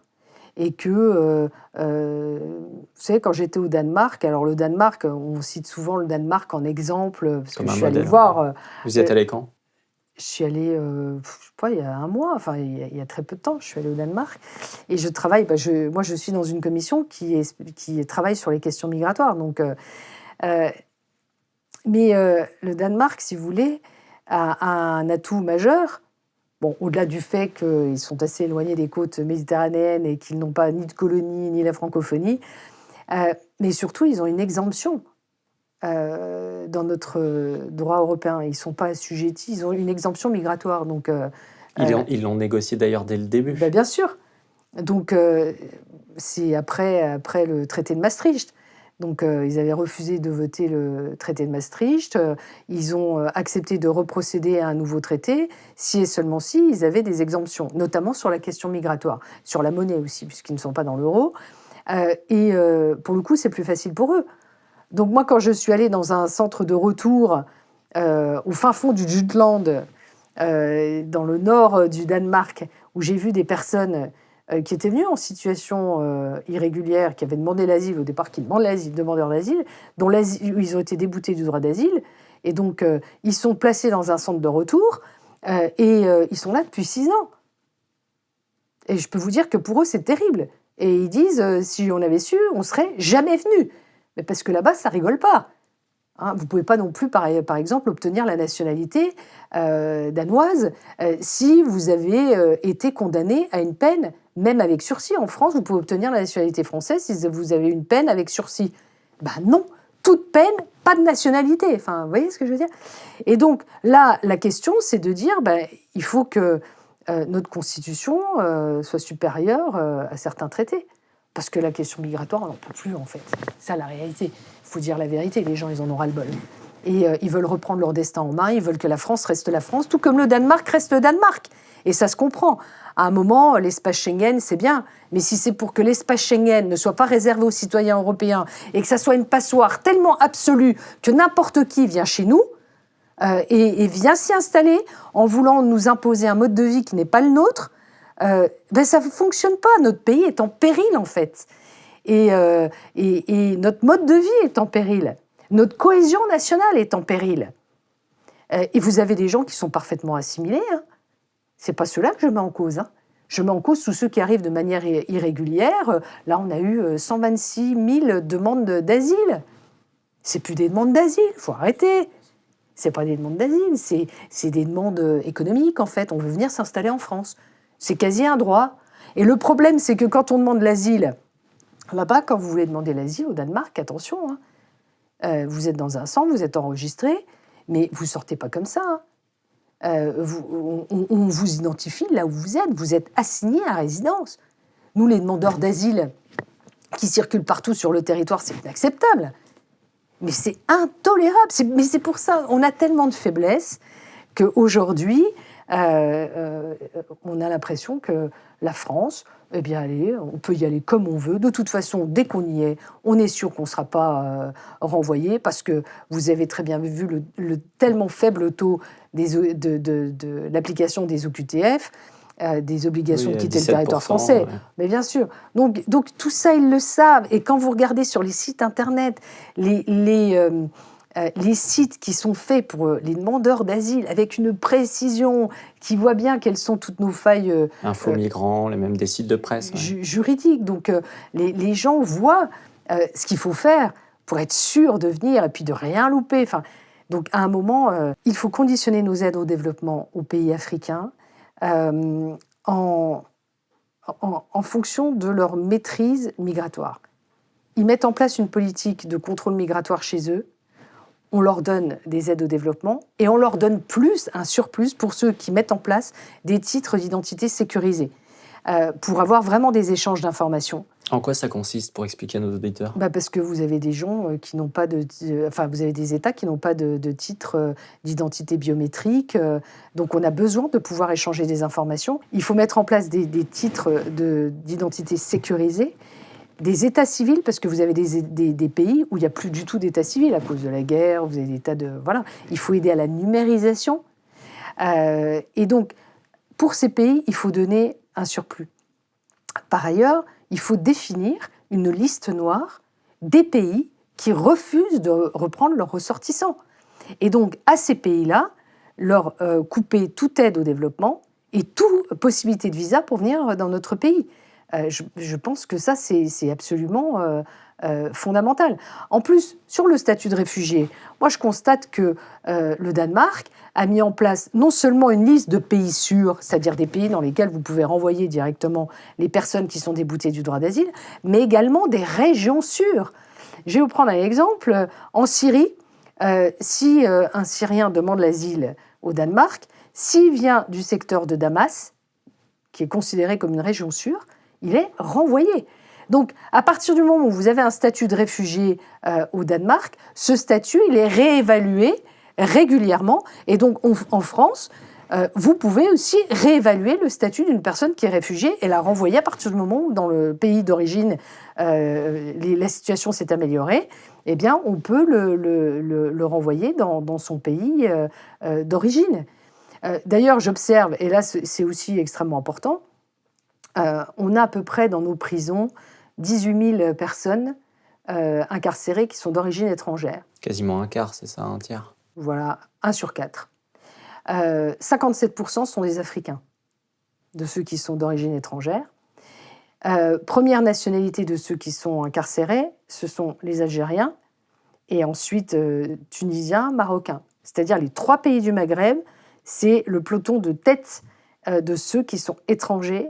Et que, vous savez, quand j'étais au Danemark, alors le Danemark, on cite souvent le Danemark en exemple, parce que je suis allée voir... Vous y êtes allé quand? Je suis allée, je sais pas, il y a un mois, enfin, il y a très peu de temps, je suis allée au Danemark. Et je travaille, moi, je suis dans une commission qui travaille sur les questions migratoires. Donc, mais le Danemark, si vous voulez, a un atout majeur. Bon, au-delà du fait qu'ils sont assez éloignés des côtes méditerranéennes et qu'ils n'ont pas ni de colonie ni la francophonie, mais surtout, ils ont une exemption dans notre droit européen. Ils ne sont pas assujettis, ils ont une exemption migratoire. Donc, ils l'ont négocié d'ailleurs dès le début. Bien sûr. Donc, c'est après le traité de Maastricht. Donc, ils avaient refusé de voter le traité de Maastricht. Ils ont accepté de reprocéder à un nouveau traité, si et seulement si ils avaient des exemptions, notamment sur la question migratoire, sur la monnaie aussi, puisqu'ils ne sont pas dans l'euro. Et pour le coup, c'est plus facile pour eux. Donc, moi, quand je suis allée dans un centre de retour au fin fond du Jutland, dans le nord du Danemark, où j'ai vu des personnes qui étaient venus en situation irrégulière, qui avaient demandé l'asile au départ, qui demandent l'asile, demandeurs d'asile, dont ils ont été déboutés du droit d'asile, et donc ils sont placés dans un centre de retour, et ils sont là depuis 6 ans. Et je peux vous dire que pour eux, c'est terrible. Et ils disent, si on avait su, on serait jamais venus. Mais parce que là-bas, ça rigole pas. Hein, vous ne pouvez pas non plus, par exemple, obtenir la nationalité danoise si vous avez été condamné à une peine, même avec sursis. En France, vous pouvez obtenir la nationalité française si vous avez une peine avec sursis. Ben non, toute peine, pas de nationalité. Enfin, vous voyez ce que je veux dire? Et donc, là, la question, c'est de dire, il faut que notre Constitution soit supérieure à certains traités. Parce que la question migratoire, on n'en peut plus, en fait. C'est ça, la réalité. Il faut dire la vérité. Les gens, ils en ont ras-le-bol. Et ils veulent reprendre leur destin en main. Ils veulent que la France reste la France, tout comme le Danemark reste le Danemark. Et ça se comprend. À un moment, l'espace Schengen, c'est bien. Mais si c'est pour que l'espace Schengen ne soit pas réservé aux citoyens européens et que ça soit une passoire tellement absolue que n'importe qui vient chez nous et vient s'y installer en voulant nous imposer un mode de vie qui n'est pas le nôtre, ça ne fonctionne pas. Notre pays est en péril, en fait. Et notre mode de vie est en péril. Notre cohésion nationale est en péril. Et vous avez des gens qui sont parfaitement assimilés. Hein. Ce n'est pas ceux-là que je mets en cause. Hein. Je mets en cause tous ceux qui arrivent de manière irrégulière. Là, on a eu 126 000 demandes d'asile. Ce n'est plus des demandes d'asile, il faut arrêter. Ce n'est pas des demandes d'asile, c'est des demandes économiques, en fait. On veut venir s'installer en France. C'est quasi un droit. Et le problème, c'est que quand on demande l'asile, là-bas, quand vous voulez demander l'asile au Danemark, attention, hein, vous êtes dans un centre, vous êtes enregistré, mais vous ne sortez pas comme ça. Hein. On vous identifie là où vous êtes assigné à résidence. Nous, les demandeurs d'asile qui circulent partout sur le territoire, c'est inacceptable. Mais c'est intolérable. Mais c'est pour ça, on a tellement de faiblesses qu'aujourd'hui, on a l'impression que la France, eh bien, allez, on peut y aller comme on veut. De toute façon, dès qu'on y est, on est sûr qu'on ne sera pas renvoyé parce que vous avez très bien vu le tellement faible taux de l'application des OQTF des obligations de quitter le 17%, territoire français. ouais. Mais bien sûr. Donc tout ça, ils le savent. Et quand vous regardez sur les sites Internet, les sites qui sont faits pour les demandeurs d'asile, avec une précision, qui voit bien quelles sont toutes nos failles Info migrants, même des sites de presse. Ouais. juridiques. Donc les gens voient ce qu'il faut faire pour être sûr de venir et puis de rien louper. Enfin, donc à un moment, il faut conditionner nos aides au développement aux pays africains en fonction de leur maîtrise migratoire. Ils mettent en place une politique de contrôle migratoire chez eux, on leur donne des aides au développement et on leur donne un surplus pour ceux qui mettent en place des titres d'identité sécurisés, pour avoir vraiment des échanges d'informations. En quoi ça consiste, pour expliquer à nos auditeurs ? Parce que vous avez des gens qui n'ont pas vous avez des États qui n'ont pas de titre d'identité biométrique. Donc on a besoin de pouvoir échanger des informations. Il faut mettre en place des titres d'identité sécurisés, des états civils, parce que vous avez des pays où il n'y a plus du tout d'état civil à cause de la guerre, vous avez des tas de... Voilà. Il faut aider à la numérisation. Et donc, pour ces pays, il faut donner un surplus. Par ailleurs, il faut définir une liste noire des pays qui refusent de reprendre leurs ressortissants. Et donc, à ces pays-là, leur couper toute aide au développement et toute possibilité de visa pour venir dans notre pays. Je pense que ça, c'est absolument fondamental. En plus, sur le statut de réfugié, moi, je constate que le Danemark a mis en place non seulement une liste de pays sûrs, c'est-à-dire des pays dans lesquels vous pouvez renvoyer directement les personnes qui sont déboutées du droit d'asile, mais également des régions sûres. Je vais vous prendre un exemple. En Syrie, si un Syrien demande l'asile au Danemark, s'il vient du secteur de Damas, qui est considéré comme une région sûre, il est renvoyé. Donc, à partir du moment où vous avez un statut de réfugié au Danemark, ce statut, il est réévalué régulièrement. Et donc, en France, vous pouvez aussi réévaluer le statut d'une personne qui est réfugiée et la renvoyer à partir du moment où, dans le pays d'origine, la situation s'est améliorée. Eh bien, on peut le renvoyer dans son pays d'origine. D'ailleurs, j'observe, et là, c'est aussi extrêmement important, on a à peu près dans nos prisons 18 000 personnes incarcérées qui sont d'origine étrangère. Quasiment un quart, c'est ça, un tiers. Voilà, 1 sur 4. 57% sont des Africains, de ceux qui sont d'origine étrangère. Première nationalité de ceux qui sont incarcérés, ce sont les Algériens, et ensuite Tunisiens, Marocains. C'est-à-dire les 3 pays du Maghreb, c'est le peloton de tête de ceux qui sont étrangers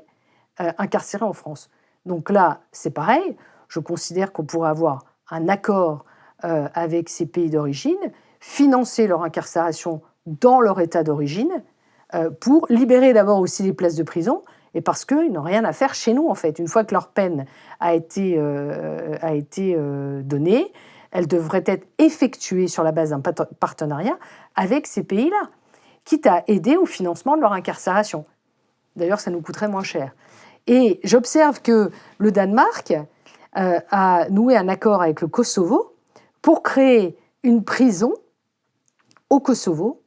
incarcérés en France. Donc là, c'est pareil. Je considère qu'on pourrait avoir un accord avec ces pays d'origine, financer leur incarcération dans leur état d'origine, pour libérer d'abord aussi les places de prison, et parce qu'ils n'ont rien à faire chez nous, en fait. Une fois que leur peine a été donnée, elle devrait être effectuée sur la base d'un partenariat avec ces pays-là, quitte à aider au financement de leur incarcération. D'ailleurs, ça nous coûterait moins cher. Et j'observe que le Danemark a noué un accord avec le Kosovo pour créer une prison au Kosovo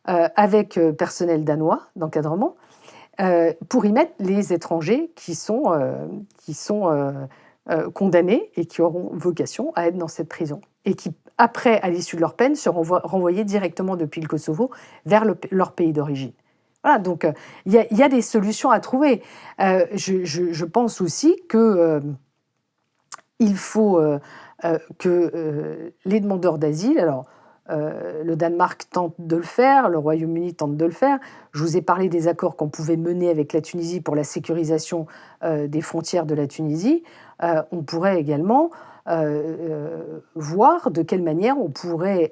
avec personnel danois d'encadrement pour y mettre les étrangers qui sont condamnés et qui auront vocation à être dans cette prison et qui, après, à l'issue de leur peine, seront renvoyés directement depuis le Kosovo vers leur pays d'origine. Voilà, donc il y a des solutions à trouver. Je pense aussi que il faut que les demandeurs d'asile, alors le Danemark tente de le faire, le Royaume-Uni tente de le faire. Je vous ai parlé des accords qu'on pouvait mener avec la Tunisie pour la sécurisation des frontières de la Tunisie. On pourrait également voir de quelle manière on pourrait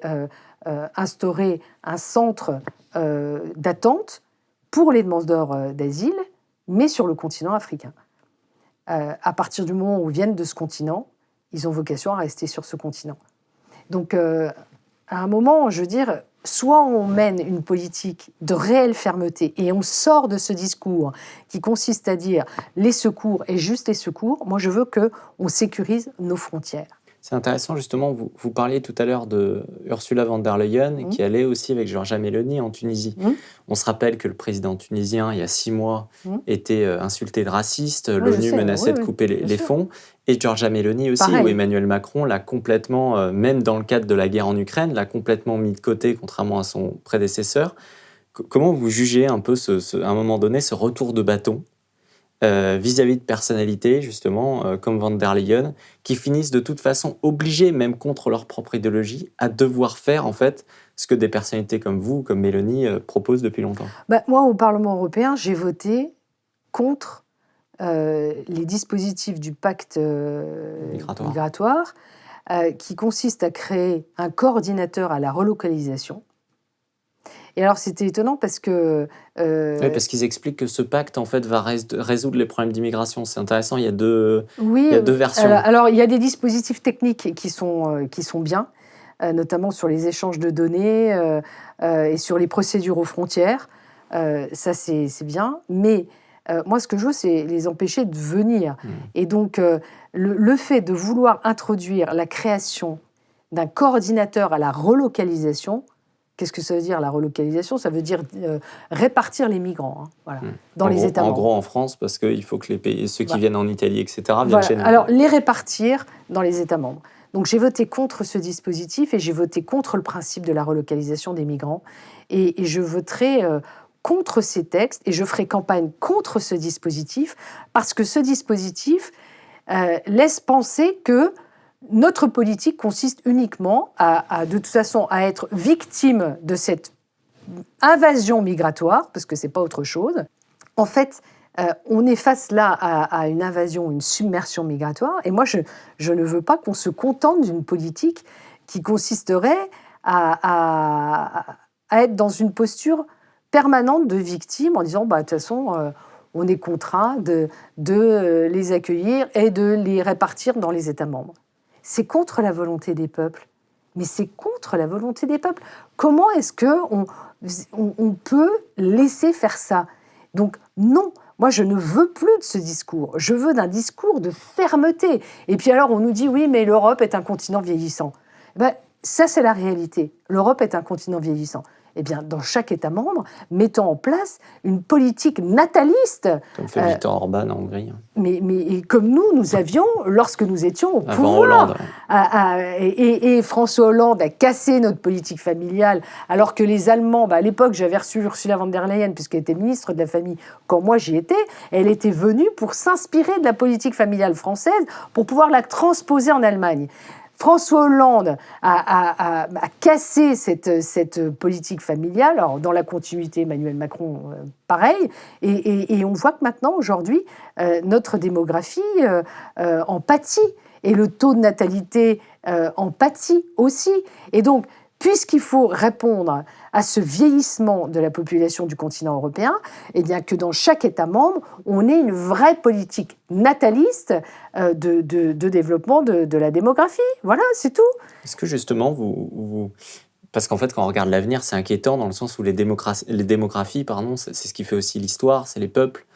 instaurer un centre d'attente pour les demandeurs d'asile, mais sur le continent africain. À partir du moment où ils viennent de ce continent, ils ont vocation à rester sur ce continent. Donc, à un moment, je veux dire, soit on mène une politique de réelle fermeté et on sort de ce discours qui consiste à dire les secours et juste les secours. Moi, je veux qu'on sécurise nos frontières. C'est intéressant, justement, vous parliez tout à l'heure de Ursula von der Leyen, qui allait aussi avec Giorgia Meloni en Tunisie. On se rappelle que le président tunisien, il y a 6 mois, était insulté de raciste, l'ONU menaçait de couper les fonds, et Giorgia Meloni aussi, où Emmanuel Macron l'a complètement, même dans le cadre de la guerre en Ukraine, l'a complètement mis de côté, contrairement à son prédécesseur. Comment vous jugez un peu, à un moment donné, ce retour de bâton vis-à-vis de personnalités, justement, comme Van der Leyen, qui finissent de toute façon obligées, même contre leur propre idéologie, à devoir faire, en fait, ce que des personnalités comme vous, comme Mélanie, proposent depuis longtemps? Moi, au Parlement européen, j'ai voté contre les dispositifs du pacte migratoire qui consiste à créer un coordinateur à la relocalisation. Et alors, c'était étonnant parce que... Oui, parce qu'ils expliquent que ce pacte, en fait, va résoudre les problèmes d'immigration. C'est intéressant, il y a deux versions. Alors, il y a des dispositifs techniques qui sont bien, notamment sur les échanges de données et sur les procédures aux frontières. Ça, c'est bien. Mais moi, ce que je veux, c'est les empêcher de venir. Et donc, le fait de vouloir introduire la création d'un coordinateur à la relocalisation... Qu'est-ce que ça veut dire, la relocalisation? Ça veut dire répartir les migrants dans les États membres. En gros, en France, parce qu'il faut que ceux qui viennent en Italie, etc., viennent chez nous. Alors, les répartir dans les États membres. Donc, j'ai voté contre ce dispositif et j'ai voté contre le principe de la relocalisation des migrants. Et je voterai contre ces textes et je ferai campagne contre ce dispositif parce que ce dispositif laisse penser que notre politique consiste uniquement de toute façon, à être victime de cette invasion migratoire, parce que ce n'est pas autre chose. En fait, on est face là à une invasion, une submersion migratoire, et moi, je ne veux pas qu'on se contente d'une politique qui consisterait à être dans une posture permanente de victime, en disant, de toute façon, on est contraint de les accueillir et de les répartir dans les États membres. C'est contre la volonté des peuples. Mais c'est contre la volonté des peuples. Comment est-ce qu'on peut laisser faire ça? Donc non, moi je ne veux plus de ce discours. Je veux d'un discours de fermeté. Et puis alors on nous dit oui, mais l'Europe est un continent vieillissant. Ça c'est la réalité. L'Europe est un continent vieillissant. Eh bien, dans chaque État membre, mettons en place une politique nataliste. Comme fait Viktor Orban en Hongrie. Mais comme nous avions lorsque nous étions au pouvoir. Avant Hollande. Et François Hollande a cassé notre politique familiale, alors que les Allemands, à l'époque, j'avais reçu Ursula von der Leyen, puisqu'elle était ministre de la Famille, quand moi j'y étais, elle était venue pour s'inspirer de la politique familiale française, pour pouvoir la transposer en Allemagne. François Hollande a cassé cette politique familiale. Alors, dans la continuité, Emmanuel Macron, pareil. Et on voit que maintenant, aujourd'hui, notre démographie en pâtit. Et le taux de natalité en pâtit aussi. Et donc, puisqu'il faut répondre à ce vieillissement de la population du continent européen, eh bien que dans chaque État membre, on ait une vraie politique nataliste de développement de la démographie. Voilà, c'est tout. Est-ce que justement, parce qu'en fait, quand on regarde l'avenir, c'est inquiétant dans le sens où les démographies, c'est ce qui fait aussi l'histoire, c'est les peuples,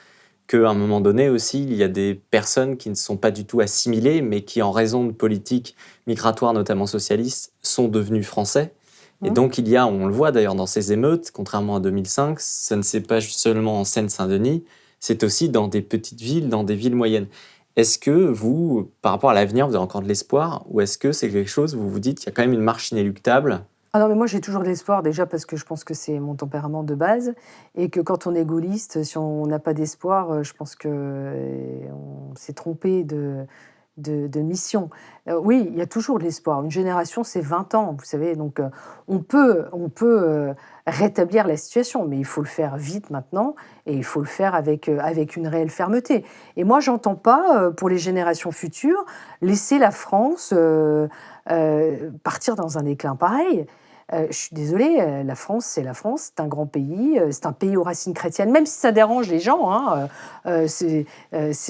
qu'à un moment donné aussi, il y a des personnes qui ne sont pas du tout assimilées, mais qui, en raison de politiques migratoires, notamment socialistes, sont devenus français. Et donc, il y a, on le voit d'ailleurs dans ces émeutes, contrairement à 2005, ça ne c'est pas seulement en Seine-Saint-Denis, c'est aussi dans des petites villes, dans des villes moyennes. Est-ce que vous, par rapport à l'avenir, vous avez encore de l'espoir, ou est-ce que c'est quelque chose où vous vous dites qu'il y a quand même une marche inéluctable? Ah non, mais moi j'ai toujours de l'espoir, déjà parce que je pense que c'est mon tempérament de base, et que quand on est gaulliste, si on n'a pas d'espoir, je pense qu'on s'est trompé de mission. Oui, il y a toujours de l'espoir. Une génération, c'est 20 ans, vous savez. Donc, on peut rétablir la situation, mais il faut le faire vite maintenant et il faut le faire avec une réelle fermeté. Et moi, j'entends pas, pour les générations futures, laisser la France partir dans un déclin pareil. Je suis désolée, la France, c'est un grand pays, c'est un pays aux racines chrétiennes, même si ça dérange les gens, hein, c'est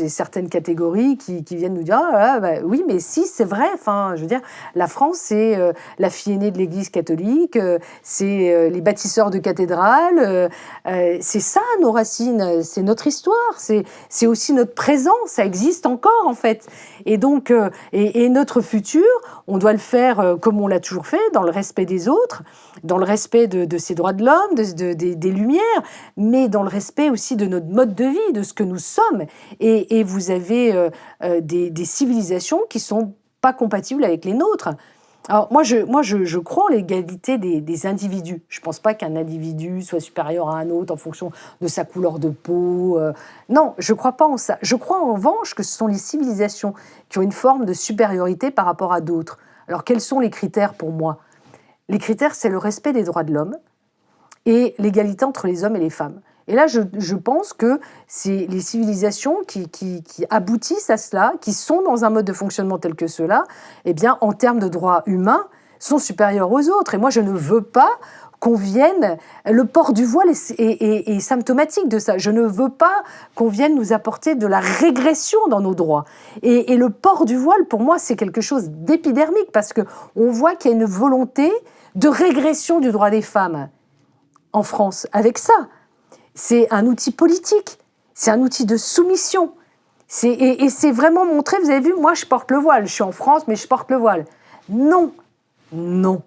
certaines catégories qui viennent nous dire ah, bah, oui, mais si, c'est vrai. Enfin, je veux dire, la France, c'est la fille aînée de l'Église catholique, c'est les bâtisseurs de cathédrales, c'est ça nos racines, c'est notre histoire, c'est aussi notre présent, ça existe encore en fait. Et donc, et notre futur, on doit le faire comme on l'a toujours fait, dans le respect des autres, dans le respect de ces droits de l'homme, des Lumières, mais dans le respect aussi de notre mode de vie, de ce que nous sommes. Et vous avez des civilisations qui sont pas compatibles avec les nôtres. Alors moi, je crois en l'égalité des individus. Je ne pense pas qu'un individu soit supérieur à un autre en fonction de sa couleur de peau. Non, je ne crois pas en ça. Je crois en revanche que ce sont les civilisations qui ont une forme de supériorité par rapport à d'autres. Alors quels sont les critères pour moi ? Les critères, c'est le respect des droits de l'homme et l'égalité entre les hommes et les femmes. Et là, je pense que c'est les civilisations qui aboutissent à cela, qui sont dans un mode de fonctionnement tel que cela, eh bien, en termes de droits humains, sont supérieurs aux autres. Et moi, je ne veux pas qu'on vienne... Le port du voile est symptomatique de ça. Je ne veux pas qu'on vienne nous apporter de la régression dans nos droits. Et le port du voile, pour moi, c'est quelque chose d'épidermique, parce qu'on voit qu'il y a une volonté de régression du droit des femmes en France avec ça. C'est un outil politique, c'est un outil de soumission. Et c'est vraiment montré, vous avez vu, moi je porte le voile, je suis en France, mais je porte le voile. Non, non.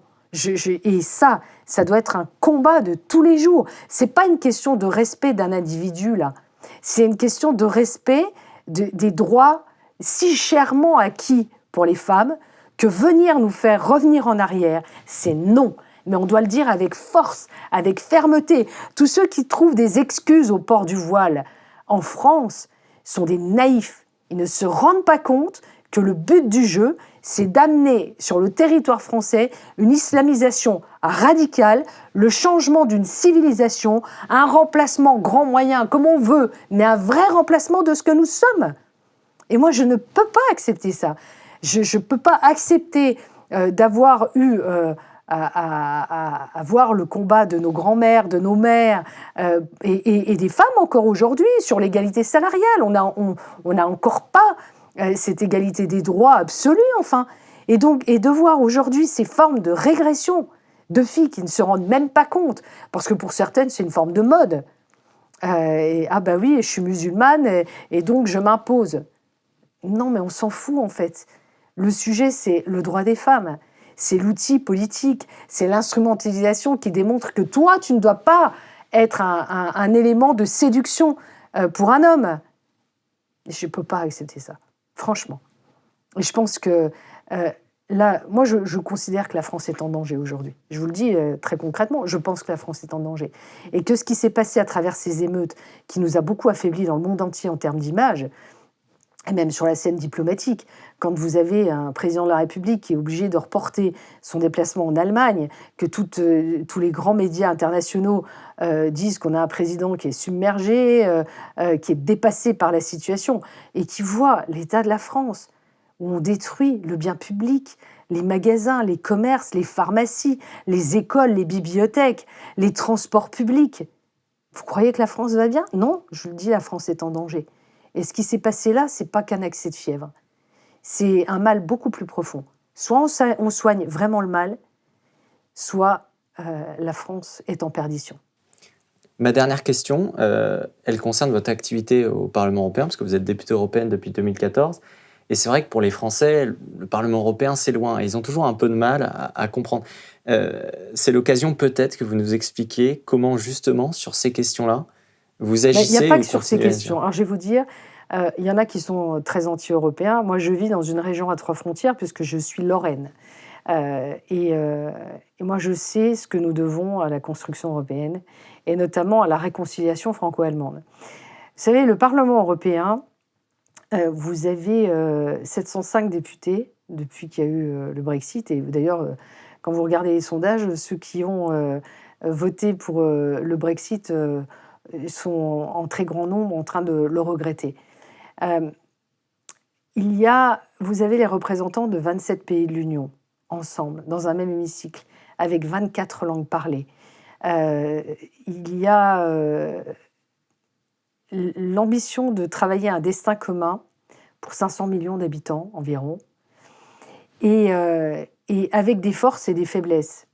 Et ça doit être un combat de tous les jours. C'est pas une question de respect d'un individu, là. C'est une question de respect des droits si chèrement acquis pour les femmes, que venir nous faire revenir en arrière, c'est non. Mais on doit le dire avec force, avec fermeté. Tous ceux qui trouvent des excuses au port du voile en France sont des naïfs. Ils ne se rendent pas compte que le but du jeu, c'est d'amener sur le territoire français une islamisation radicale, le changement d'une civilisation, un remplacement grand moyen, comme on veut, mais un vrai remplacement de ce que nous sommes. Et moi, je ne peux pas accepter ça. Je ne peux pas accepter d'avoir eu... à voir le combat de nos grands-mères, de nos mères et des femmes encore aujourd'hui sur l'égalité salariale. On n'a encore pas cette égalité des droits absolue, enfin. Et de voir aujourd'hui ces formes de régression de filles qui ne se rendent même pas compte, parce que pour certaines, c'est une forme de mode. Ah bah oui, je suis musulmane et donc je m'impose. Non, mais on s'en fout en fait. Le sujet, c'est le droit des femmes. C'est l'outil politique, c'est l'instrumentalisation qui démontre que toi, tu ne dois pas être un élément de séduction pour un homme. Je ne peux pas accepter ça, franchement. Et je pense que là, moi, je considère que la France est en danger aujourd'hui. Je vous le dis très concrètement, je pense que la France est en danger. Et que ce qui s'est passé à travers ces émeutes, qui nous a beaucoup affaiblis dans le monde entier en termes d'image, et même sur la scène diplomatique, quand vous avez un président de la République qui est obligé de reporter son déplacement en Allemagne, que tous les grands médias internationaux disent qu'on a un président qui est submergé, qui est dépassé par la situation, et qui voit l'état de la France, où on détruit le bien public, les magasins, les commerces, les pharmacies, les écoles, les bibliothèques, les transports publics. Vous croyez que la France va bien ? Non, je vous le dis, la France est en danger. Et ce qui s'est passé là, c'est pas qu'un accès de fièvre. C'est un mal beaucoup plus profond. Soit on soigne vraiment le mal, soit la France est en perdition. Ma dernière question, elle concerne votre activité au Parlement européen, parce que vous êtes députée européenne depuis 2014. Et c'est vrai que pour les Français, le Parlement européen, c'est loin. Et ils ont toujours un peu de mal à comprendre. C'est l'occasion peut-être que vous nous expliquiez comment, justement, sur ces questions-là, vous agissez. Il n'y a pas que sur ces questions. Alors, je vais vous dire, il y en a qui sont très anti-européens. Moi, je vis dans une région à 3 frontières, puisque je suis lorraine. Et moi, je sais ce que nous devons à la construction européenne, et notamment à la réconciliation franco-allemande. Vous savez, le Parlement européen, vous avez 705 députés depuis qu'il y a eu le Brexit. Et d'ailleurs, quand vous regardez les sondages, ceux qui ont voté pour le Brexit sont en très grand nombre en train de le regretter. Vous avez les représentants de 27 pays de l'Union. ensemble, dans un même hémicycle, avec 24 langues parlées. Il y a l'ambition de travailler un destin commun pour 500 millions d'habitants environ, et avec des forces et des faiblesses,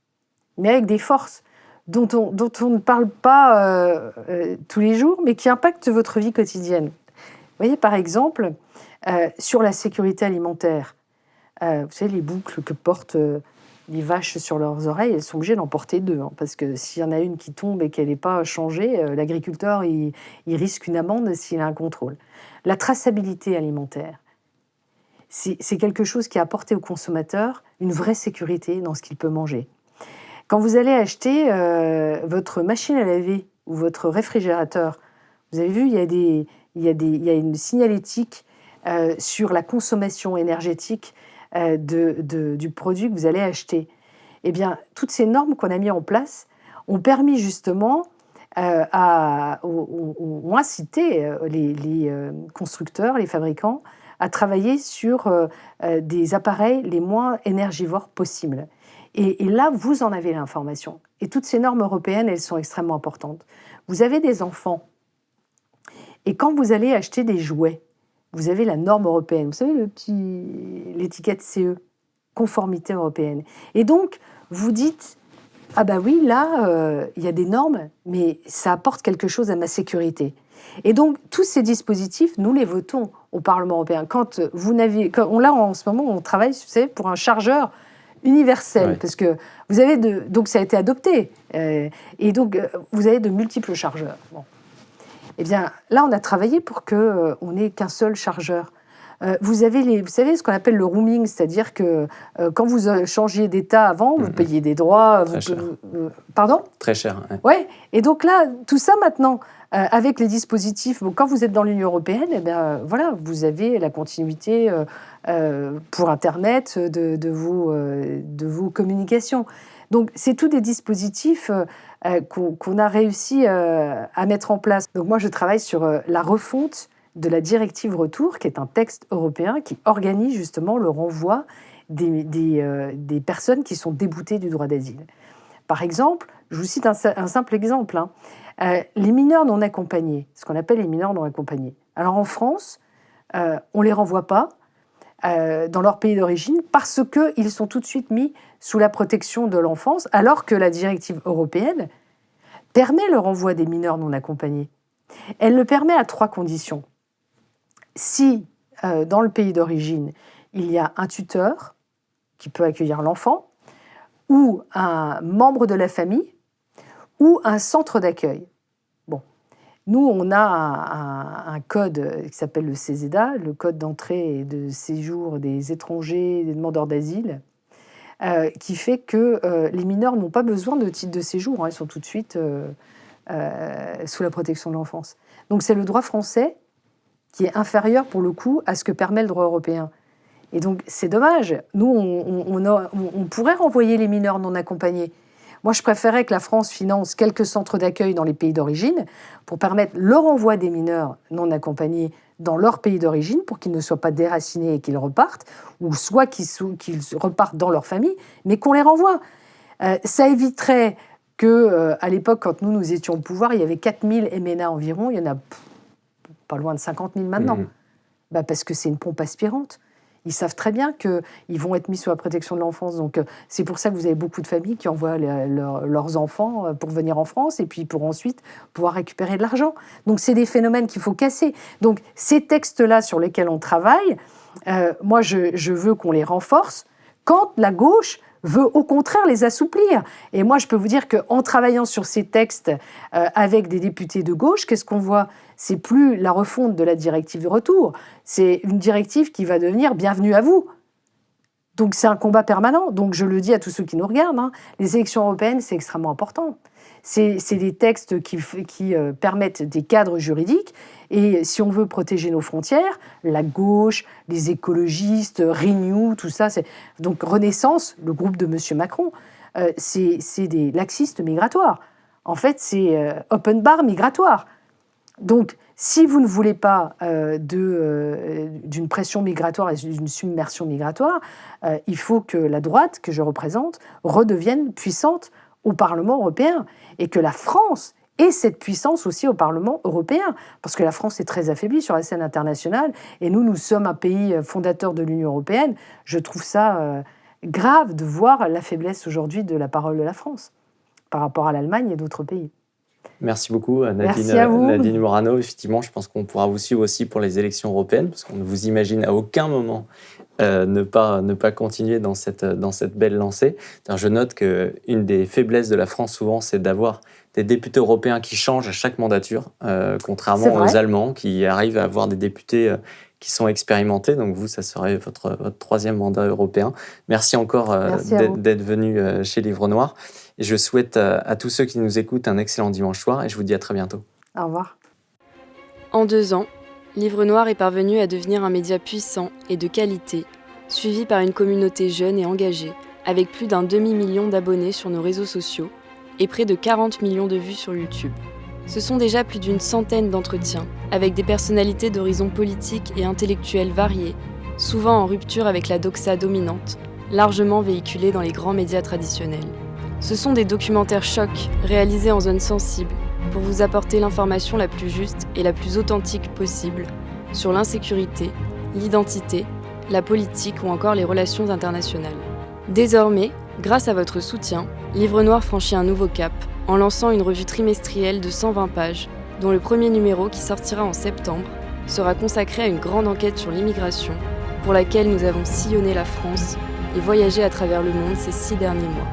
mais avec des forces dont on ne parle pas tous les jours, mais qui impactent votre vie quotidienne. Vous voyez, par exemple, sur la sécurité alimentaire, vous savez, les boucles que portent les vaches sur leurs oreilles, elles sont obligées d'en porter 2, hein, parce que s'il y en a une qui tombe et qu'elle n'est pas changée, l'agriculteur, il risque une amende s'il a un contrôle. La traçabilité alimentaire, c'est quelque chose qui a apporté au consommateur une vraie sécurité dans ce qu'il peut manger. Quand vous allez acheter votre machine à laver ou votre réfrigérateur, vous avez vu, il y a une signalétique sur la consommation énergétique du produit que vous allez acheter. Eh bien, toutes ces normes qu'on a mises en place ont permis justement ont incité les constructeurs, les fabricants, à travailler sur des appareils les moins énergivores possibles. Et là, vous en avez l'information. Et toutes ces normes européennes, elles sont extrêmement importantes. Vous avez des enfants. Et quand vous allez acheter des jouets, vous avez la norme européenne. Vous savez, l'étiquette CE, conformité européenne. Et donc, vous dites, ah ben oui, là, il y a des normes, mais ça apporte quelque chose à ma sécurité. Et donc, tous ces dispositifs, nous les votons au Parlement européen. Là, en ce moment, on travaille, vous savez, pour un chargeur universel, parce que vous avez donc ça a été adopté, et donc vous avez de multiples chargeurs. Bon. Eh bien, là, on a travaillé pour qu'on n'ait qu'un seul chargeur. Vous savez ce qu'on appelle le roaming, c'est-à-dire que quand vous changiez d'état avant, vous payiez des droits. Pardon ? Très cher. Ouais. Et donc là, tout ça maintenant, avec les dispositifs, quand vous êtes dans l'Union européenne, eh bien, voilà, vous avez la continuité pour Internet de vos communications. Donc, c'est tous des dispositifs qu'on a réussi à mettre en place. Donc, moi, je travaille sur la refonte de la directive Retour, qui est un texte européen qui organise justement le renvoi des personnes qui sont déboutées du droit d'asile. Par exemple, je vous cite un simple exemple, hein. Les mineurs non accompagnés, ce qu'on appelle les mineurs non accompagnés. Alors en France, on ne les renvoie pas dans leur pays d'origine parce qu'ils sont tout de suite mis sous la protection de l'enfance, alors que la directive européenne permet le renvoi des mineurs non accompagnés. Elle le permet à 3 conditions. Si, dans le pays d'origine, il y a un tuteur qui peut accueillir l'enfant, ou un membre de la famille, ou un centre d'accueil. Bon, nous, on a un code qui s'appelle le CESEDA, le code d'entrée et de séjour des étrangers et des demandeurs d'asile, qui fait que les mineurs n'ont pas besoin de titre de séjour, hein, ils sont tout de suite sous la protection de l'enfance. Donc c'est le droit français qui est inférieur pour le coup à ce que permet le droit européen. Et donc c'est dommage. Nous, on pourrait renvoyer les mineurs non accompagnés. Moi, je préférais que la France finance quelques centres d'accueil dans les pays d'origine pour permettre le renvoi des mineurs non accompagnés dans leur pays d'origine pour qu'ils ne soient pas déracinés et qu'ils repartent, ou soit qu'ils repartent dans leur famille, mais qu'on les renvoie. Ça éviterait qu'à l'époque, quand nous étions au pouvoir, il y avait 4000 MNA environ, il y en a pas loin de 50 000 maintenant. Parce que c'est une pompe aspirante. Ils savent très bien qu'ils vont être mis sous la protection de l'enfance. Donc, c'est pour ça que vous avez beaucoup de familles qui envoient leurs enfants pour venir en France et puis pour ensuite pouvoir récupérer de l'argent. Donc, c'est des phénomènes qu'il faut casser. Donc, ces textes-là sur lesquels on travaille, moi, je veux qu'on les renforce quand la gauche veut au contraire les assouplir. Et moi, je peux vous dire qu'en travaillant sur ces textes avec des députés de gauche, qu'est-ce qu'on voit ? C'est plus la refonte de la directive de retour, c'est une directive qui va devenir bienvenue à vous. Donc c'est un combat permanent. Donc je le dis à tous ceux qui nous regardent, hein, les élections européennes, c'est extrêmement important. C'est des textes qui permettent des cadres juridiques. Et si on veut protéger nos frontières, la gauche, les écologistes, Renew, tout ça, donc Renaissance, le groupe de M. Macron, c'est des laxistes migratoires. En fait, c'est open bar migratoire. Donc, si vous ne voulez pas d'une pression migratoire et d'une submersion migratoire, il faut que la droite que je représente redevienne puissante au Parlement européen et que la France ait cette puissance aussi au Parlement européen. Parce que la France est très affaiblie sur la scène internationale et nous sommes un pays fondateur de l'Union européenne. Je trouve ça grave de voir la faiblesse aujourd'hui de la parole de la France par rapport à l'Allemagne et d'autres pays. Merci beaucoup, Nadine Morano. Effectivement, je pense qu'on pourra vous suivre aussi pour les élections européennes, parce qu'on ne vous imagine à aucun moment ne pas continuer dans cette belle lancée. Je note qu'une des faiblesses de la France, souvent, c'est d'avoir des députés européens qui changent à chaque mandature, contrairement aux Allemands, qui arrivent à avoir des députés qui sont expérimentés. Donc vous, ça serait votre 3e mandat européen. Merci encore d'être venu chez Livre Noir. Et je souhaite à tous ceux qui nous écoutent un excellent dimanche soir et je vous dis à très bientôt. Au revoir. En 2 ans, Livre Noir est parvenu à devenir un média puissant et de qualité, suivi par une communauté jeune et engagée, avec plus d'1 demi-million d'abonnés sur nos réseaux sociaux et près de 40 millions de vues sur YouTube. Ce sont déjà plus d'une centaine d'entretiens, avec des personnalités d'horizons politiques et intellectuels variés, souvent en rupture avec la doxa dominante, largement véhiculée dans les grands médias traditionnels. Ce sont des documentaires chocs réalisés en zone sensible pour vous apporter l'information la plus juste et la plus authentique possible sur l'insécurité, l'identité, la politique ou encore les relations internationales. Désormais, grâce à votre soutien, Livre Noir franchit un nouveau cap en lançant une revue trimestrielle de 120 pages dont le premier numéro, qui sortira en septembre, sera consacré à une grande enquête sur l'immigration pour laquelle nous avons sillonné la France et voyagé à travers le monde ces 6 derniers mois.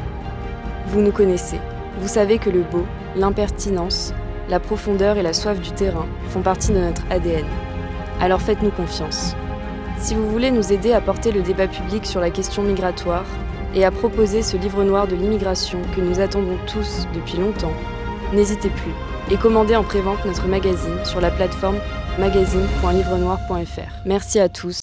Vous nous connaissez, vous savez que le beau, l'impertinence, la profondeur et la soif du terrain font partie de notre ADN. Alors faites-nous confiance. Si vous voulez nous aider à porter le débat public sur la question migratoire et à proposer ce livre noir de l'immigration que nous attendons tous depuis longtemps, n'hésitez plus et commandez en prévente notre magazine sur la plateforme magazine.livrenoir.fr. Merci à tous.